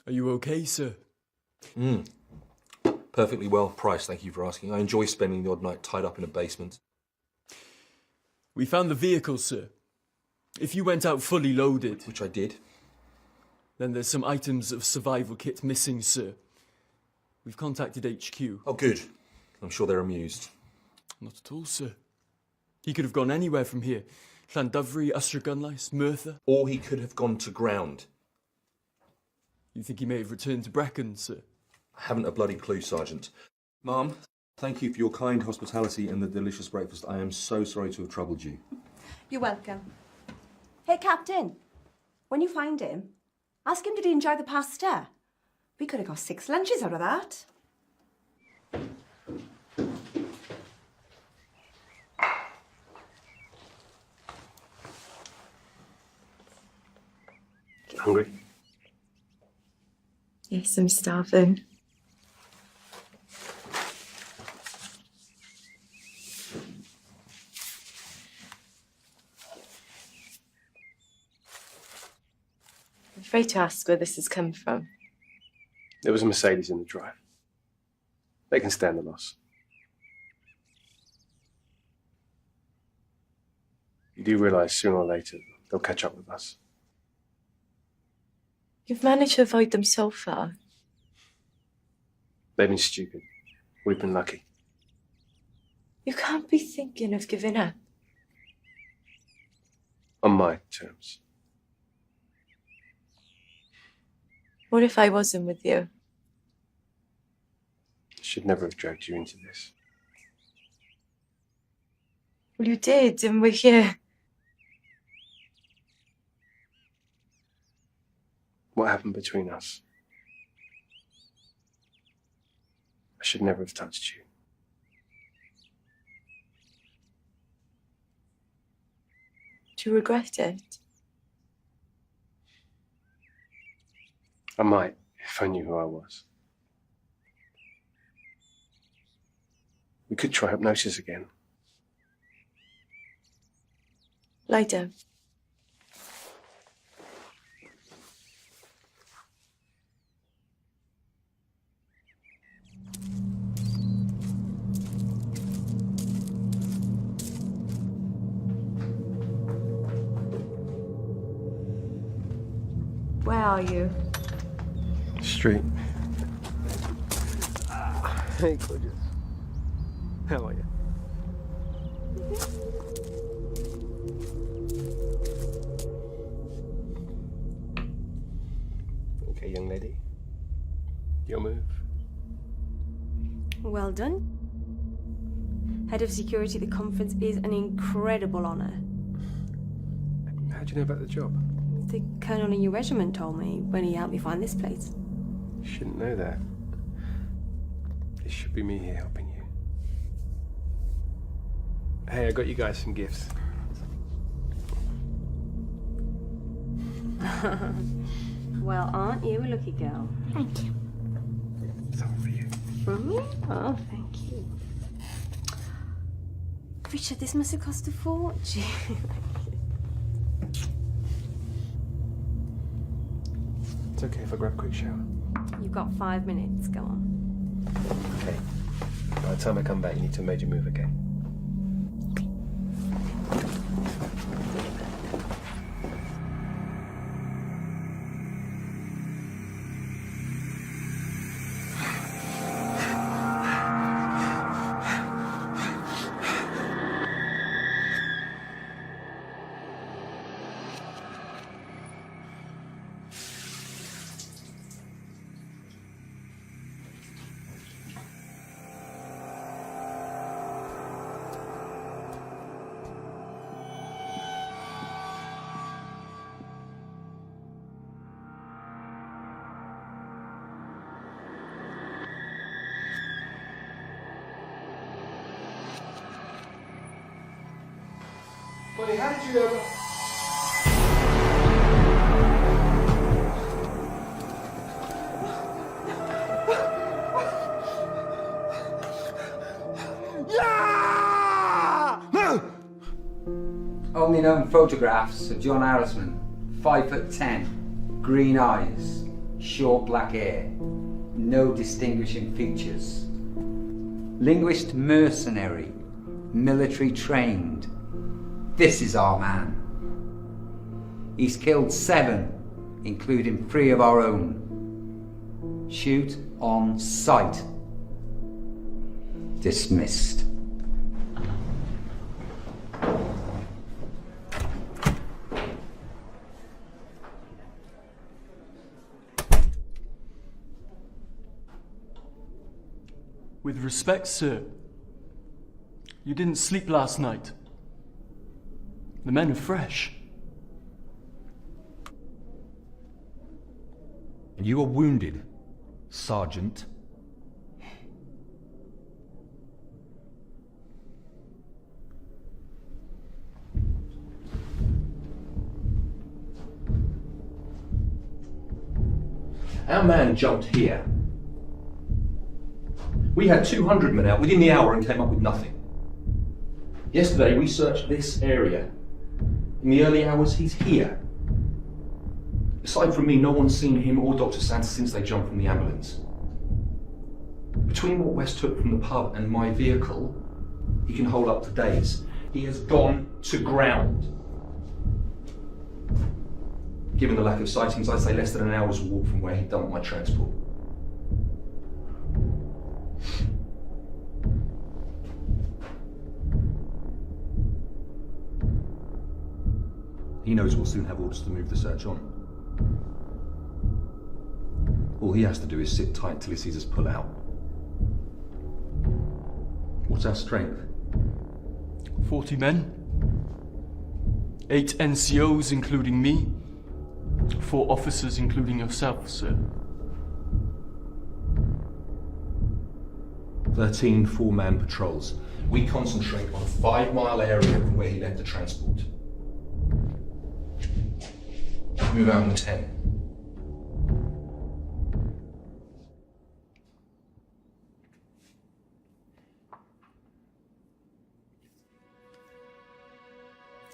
Speaker 17: Are you okay, sir?
Speaker 14: Perfectly well priced, thank you for asking. I enjoy spending the odd night tied up in a basement.
Speaker 17: We found the vehicle, sir. If you went out fully loaded...
Speaker 14: Which I did.
Speaker 17: Then there's some items of survival kit missing, sir. We've contacted HQ.
Speaker 14: Oh, good. I'm sure they're amused.
Speaker 17: Not at all, sir. He could have gone anywhere from here. Llandufri, Ystrad, Merthyr.
Speaker 14: Or he could have gone to ground.
Speaker 17: You think he may have returned to Brecon, sir?
Speaker 14: I haven't a bloody clue, Sergeant. Ma'am, thank you for your kind hospitality and the delicious breakfast. I am so sorry to have troubled you.
Speaker 3: You're welcome. Hey, Captain, when you find him, ask him did he enjoy the pasta? We could have got 6 lunches out of that.
Speaker 5: Hungry?
Speaker 9: Yes, I'm starving. I'm afraid to ask where this has come from.
Speaker 5: There was a Mercedes in the drive. They can stand the loss. You do realise sooner or later they'll catch up with us.
Speaker 9: You've managed to avoid them so far.
Speaker 5: They've been stupid. We've been lucky.
Speaker 9: You can't be thinking of giving up.
Speaker 5: On my terms.
Speaker 9: What if I wasn't with you?
Speaker 5: I should never have dragged you into this.
Speaker 9: Well, you did, and we're here.
Speaker 5: What happened between us? I should never have touched you.
Speaker 9: Do you regret it?
Speaker 5: I might, if I knew who I was. We could try hypnosis again.
Speaker 9: Lie down.
Speaker 3: Where are you?
Speaker 5: Street. Hey, gorgeous. How are you? Okay, young lady. Your move.
Speaker 3: Well done. Head of security at the conference is an incredible honour.
Speaker 5: How'd you know about the job?
Speaker 3: The colonel in your regiment told me when he helped me find this place.
Speaker 5: You shouldn't know that. It should be me here helping you. Hey, I got you guys some gifts.
Speaker 3: Well, aren't you a lucky girl?
Speaker 5: Thank you. Something for you.
Speaker 3: From me? Oh, thank you. Richard, this must have cost a fortune.
Speaker 5: It's okay if I grab a quick shower.
Speaker 3: You've got 5 minutes. Go on.
Speaker 5: Okay. By the time I come back, you need to have made your move, okay? Buddy, how did you ever...
Speaker 10: Only known photographs of John Harrisman, 5'10", green eyes, short black hair, no distinguishing features. Linguist mercenary, military trained. This is our man. He's killed 7, including 3 of our own. Shoot on sight. Dismissed.
Speaker 17: With respect, sir, you didn't sleep last night. The men are fresh.
Speaker 14: And you are wounded, Sergeant.
Speaker 11: Our man jumped here. We had 200 men out within the hour and came up with nothing. Yesterday we searched this area. In the early hours, he's here. Aside from me, no one's seen him or Dr. Santa since they jumped from the ambulance. Between what West took from the pub and my vehicle, he can hold up to days. He has gone to ground. Given the lack of sightings, I'd say less than an hour's walk from where he dumped my transport. He knows we'll soon have orders to move the search on. All he has to do is sit tight till he sees us pull out. What's our strength?
Speaker 17: 40 men. 8 NCOs, including me. 4 officers, including yourself, sir.
Speaker 11: 13 4-man patrols. We concentrate on a 5-mile area from where he left the transport. Move out in 10.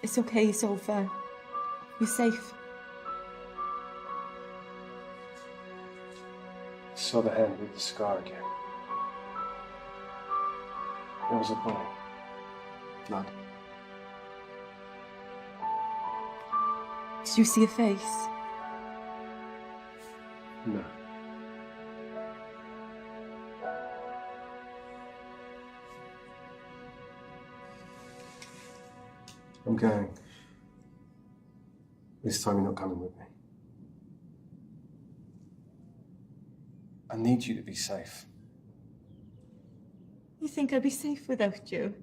Speaker 9: It's okay, it's all fair. You're safe.
Speaker 5: Saw the hand with the scar again. There was a bullet. Blood.
Speaker 9: Did you see a face?
Speaker 5: No. I'm going. This time you're not coming with me. I need you to be safe.
Speaker 9: You think I'd be safe without you?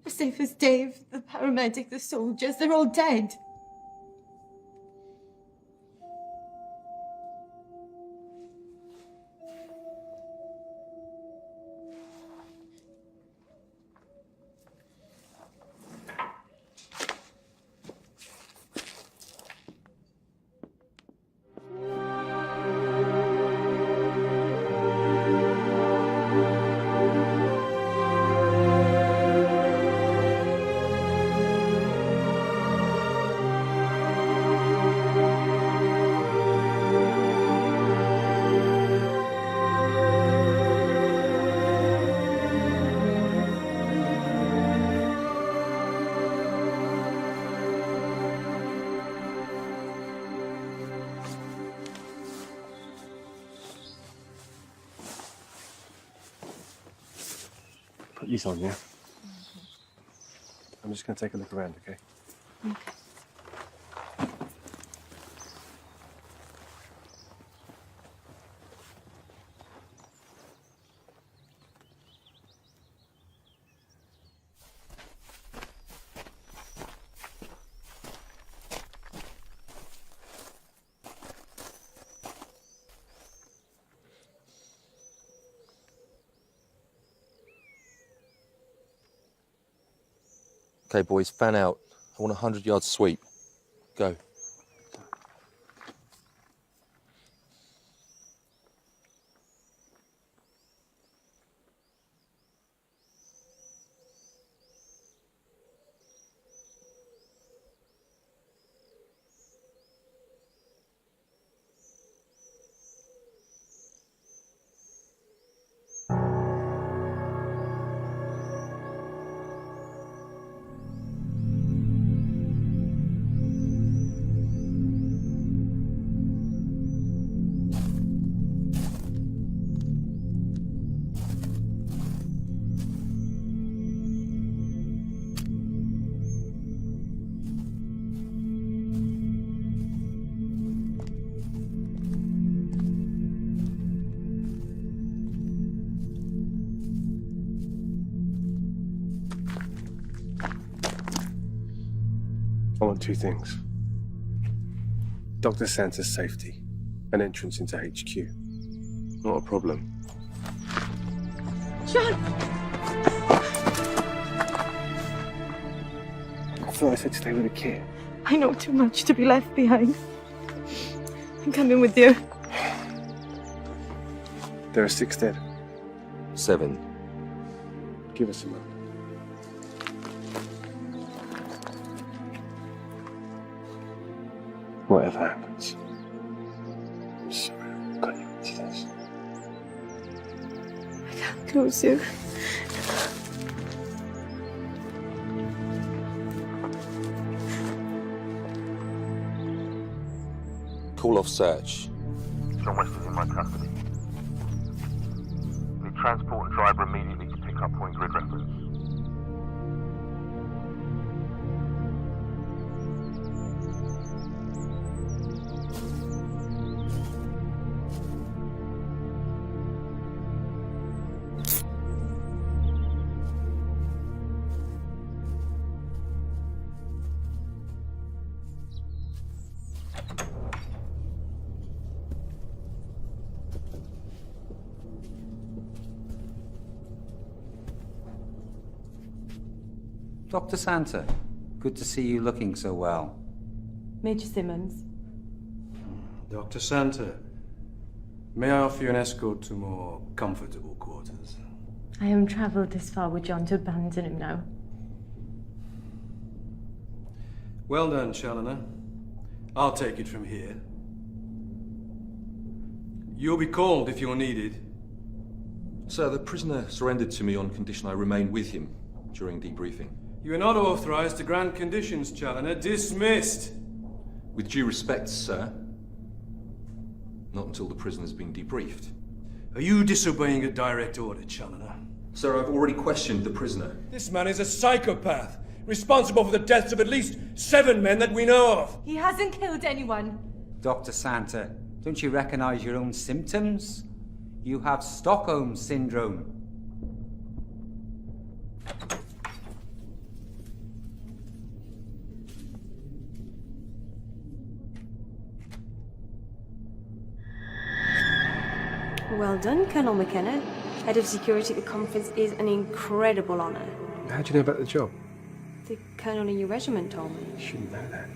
Speaker 9: As safe as Dave, the paramedic, the soldiers, they're all dead.
Speaker 5: Put these on, yeah? I'm just going to take a look around, okay?
Speaker 9: Okay.
Speaker 14: Okay, boys, fan out. I want a 100-yard sweep. Go.
Speaker 5: I want two things. Dr. Santa's safety and entrance into HQ. Not a problem.
Speaker 9: John!
Speaker 5: I thought I said stay with the kid.
Speaker 9: I know too much to be left behind. I'm coming with you.
Speaker 5: There are 6 dead.
Speaker 14: 7.
Speaker 5: Give us a moment. Whatever happens, I'm sorry I got you into this.
Speaker 9: I can't lose you.
Speaker 14: Call off search.
Speaker 4: John West is in my custody. Need transport and driver immediately to pick up point grid reference.
Speaker 10: Dr. Santa, good to see you looking so well.
Speaker 9: Major Simmons.
Speaker 8: Dr. Santa, may I offer you an escort to more comfortable quarters?
Speaker 9: I haven't travelled this far with John to abandon him now.
Speaker 8: Well done, Challoner. I'll take it from here. You'll be called if you're needed.
Speaker 14: Sir, the prisoner surrendered to me on condition I remain with him during debriefing.
Speaker 8: You are not authorized to grant conditions, Challoner. Dismissed.
Speaker 14: With due respect, sir, Not until the prisoner's been debriefed.
Speaker 8: Are you disobeying a direct order, Challoner?
Speaker 14: Sir, I've already questioned the prisoner.
Speaker 8: This man is a psychopath, responsible for the deaths of at least 7 men that we know of.
Speaker 9: He hasn't killed anyone.
Speaker 10: Dr. Santa, don't you recognize your own symptoms? You have Stockholm Syndrome.
Speaker 3: Well done, Colonel McKenna. Head of security at the conference is an incredible honour.
Speaker 5: How do you know about the job?
Speaker 3: The colonel in your regiment told me.
Speaker 5: You shouldn't know that.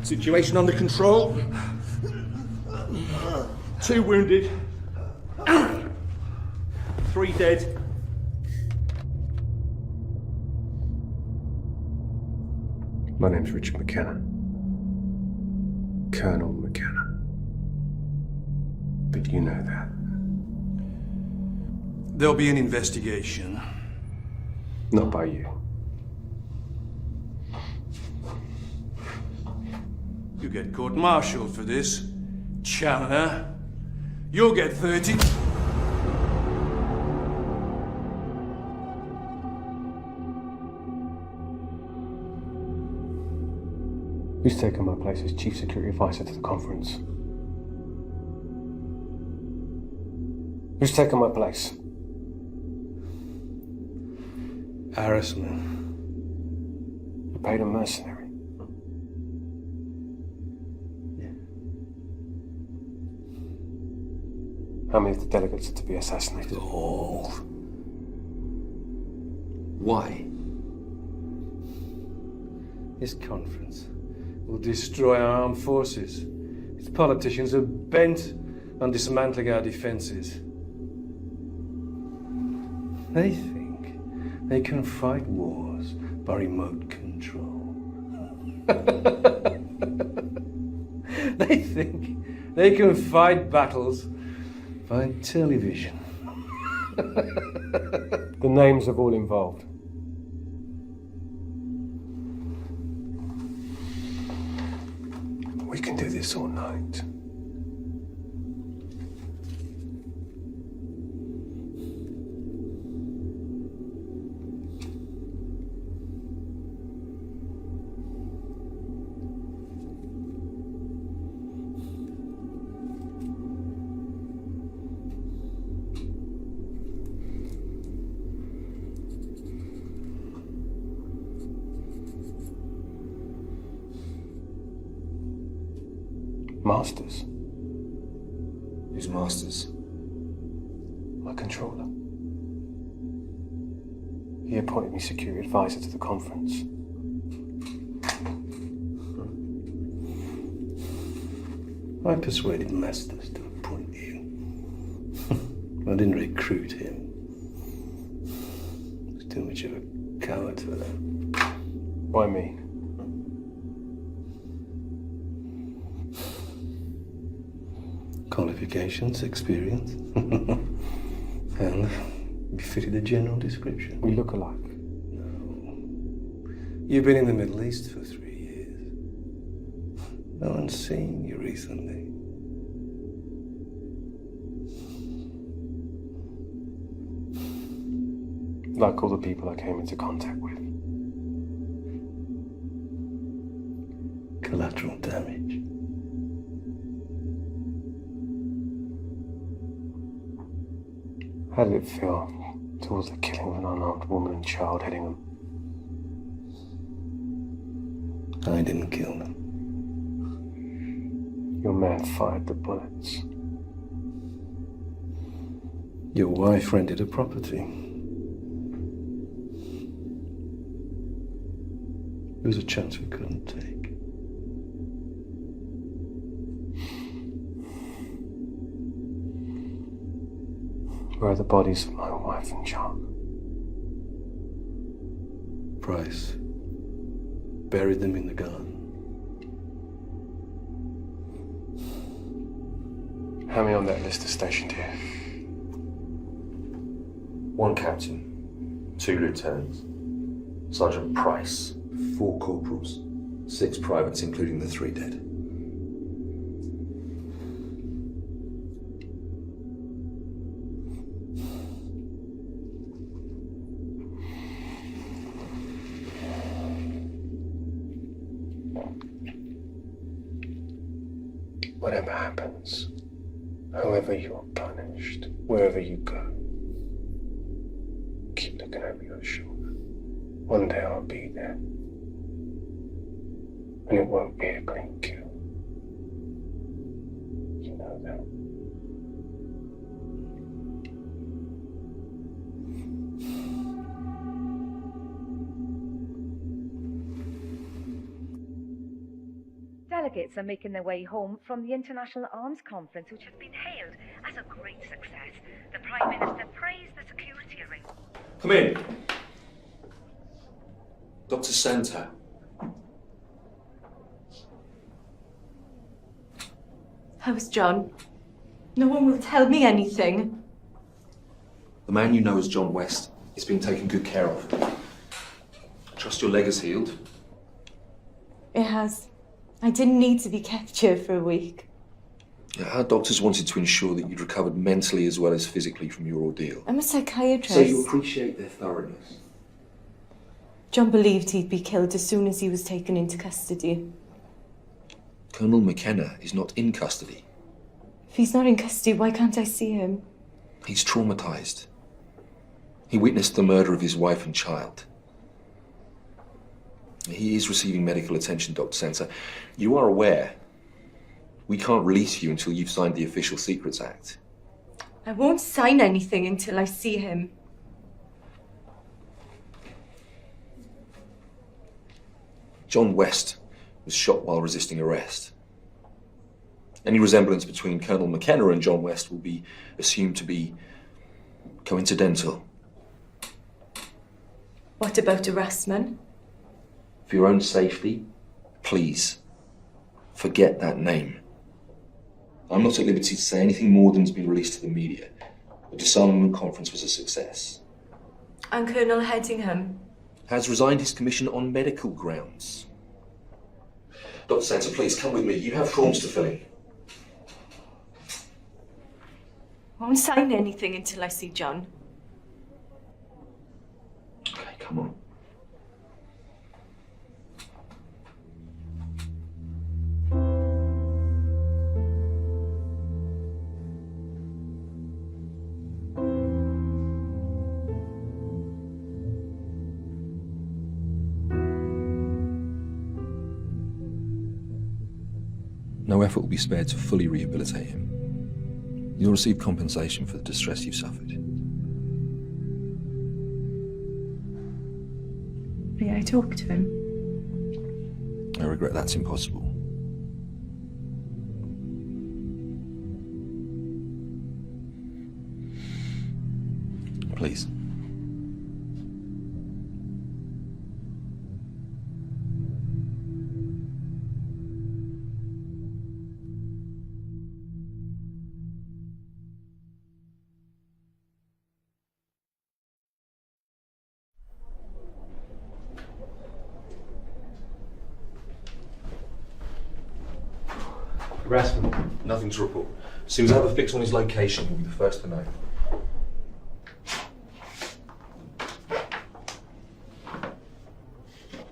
Speaker 12: Situation under control. 2 wounded. 3 dead.
Speaker 5: My name's Richard McKenna. Colonel McKenna. But you know that.
Speaker 8: There'll be an investigation.
Speaker 5: Not by you.
Speaker 8: You get court-martialed for this, Challoner. You'll get 30.
Speaker 5: Who's taken my place as Chief Security Advisor to the conference? Who's taken my place?
Speaker 8: Harrisman.
Speaker 5: You paid a mercenary. How many of the delegates are to be assassinated?
Speaker 8: All.
Speaker 5: Why?
Speaker 8: This conference will destroy our armed forces. Its politicians are bent on dismantling our defenses. They think they can fight wars by remote control. They think they can fight battles by television.
Speaker 5: The names of all involved. We can do this all night. Masters?
Speaker 14: Who's Masters?
Speaker 5: My controller. He appointed me security advisor to the conference.
Speaker 1: I persuaded Masters to appoint you. I didn't recruit him. He's too much of a coward for that.
Speaker 5: Why me?
Speaker 1: Qualifications, experience, and you fitted a general description.
Speaker 5: We look alike.
Speaker 1: You've been in the Middle East for 3 years. No one's seen you recently.
Speaker 5: Like all the people I came into contact with.
Speaker 1: Collateral damage.
Speaker 5: How did it feel towards the killing of an unarmed woman and child heading them?
Speaker 1: I didn't kill them.
Speaker 5: Your man fired the bullets.
Speaker 1: Your wife rented a property. It was a chance we couldn't take.
Speaker 5: Where are the bodies of my wife and child?
Speaker 1: Price buried them in the garden.
Speaker 5: How many on that list are stationed here?
Speaker 14: 1 captain, 2 lieutenants, Sergeant Price, 4 corporals, 6 privates, including the 3 dead.
Speaker 5: Whatever happens, however you are punished, wherever you go, keep looking over your shoulder. One day I'll be there. And it won't be a clean kill. You know that.
Speaker 13: Delegates are making their way home from the International Arms Conference, which has been hailed as a great success. The Prime Minister praised the security arrangements.
Speaker 14: Come in. Dr. Santa.
Speaker 9: How's John? No one will tell me anything.
Speaker 14: The man you know as John West is being taken good care of. I trust your leg is healed.
Speaker 9: It has. I didn't need to be kept here for a week.
Speaker 14: Our doctors wanted to ensure that you'd recovered mentally as well as physically from your ordeal.
Speaker 9: I'm a psychiatrist.
Speaker 14: So you appreciate their thoroughness.
Speaker 9: John believed he'd be killed as soon as he was taken into custody.
Speaker 14: Colonel McKenna is not in custody.
Speaker 9: If he's not in custody, why can't I see him?
Speaker 14: He's traumatized. He witnessed the murder of his wife and child. He is receiving medical attention, Dr. Santa. You are aware we can't release you until you've signed the Official Secrets Act.
Speaker 9: I won't sign anything until I see him.
Speaker 14: John West was shot while resisting arrest. Any resemblance between Colonel McKenna and John West will be assumed to be coincidental.
Speaker 9: What about Erasmus?
Speaker 14: For your own safety, please, forget that name. I'm not at liberty to say anything more than has been released to the media. The disarmament conference was a success.
Speaker 9: And Colonel Headingham?
Speaker 14: Has resigned his commission on medical grounds. Dr. Santa, please come with me. You have forms to fill in.
Speaker 9: Won't sign anything until I see John.
Speaker 14: Okay, come on. No effort will be spared to fully rehabilitate him. You'll receive compensation for the distress you've suffered.
Speaker 9: May I talk to him?
Speaker 14: I regret that's impossible. Please.
Speaker 11: Harassment. Nothing to report. As soon as I have a fix on his location, you'll be the first to know.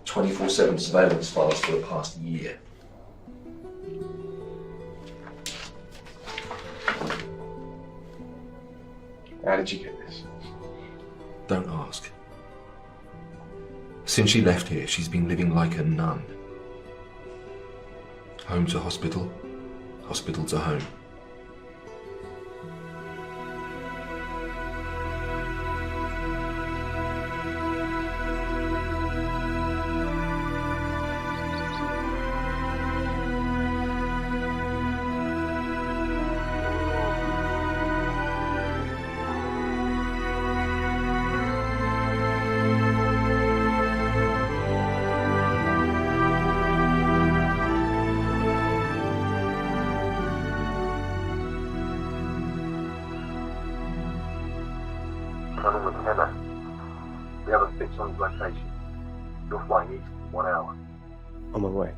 Speaker 11: "24/7 surveillance files for the past year."
Speaker 5: How did you get this?
Speaker 11: Don't ask. Since she left here, she's been living like a nun. Home to hospital, hospital to home.
Speaker 4: We have a fix on his location. You're flying east in 1 hour.
Speaker 5: On my way.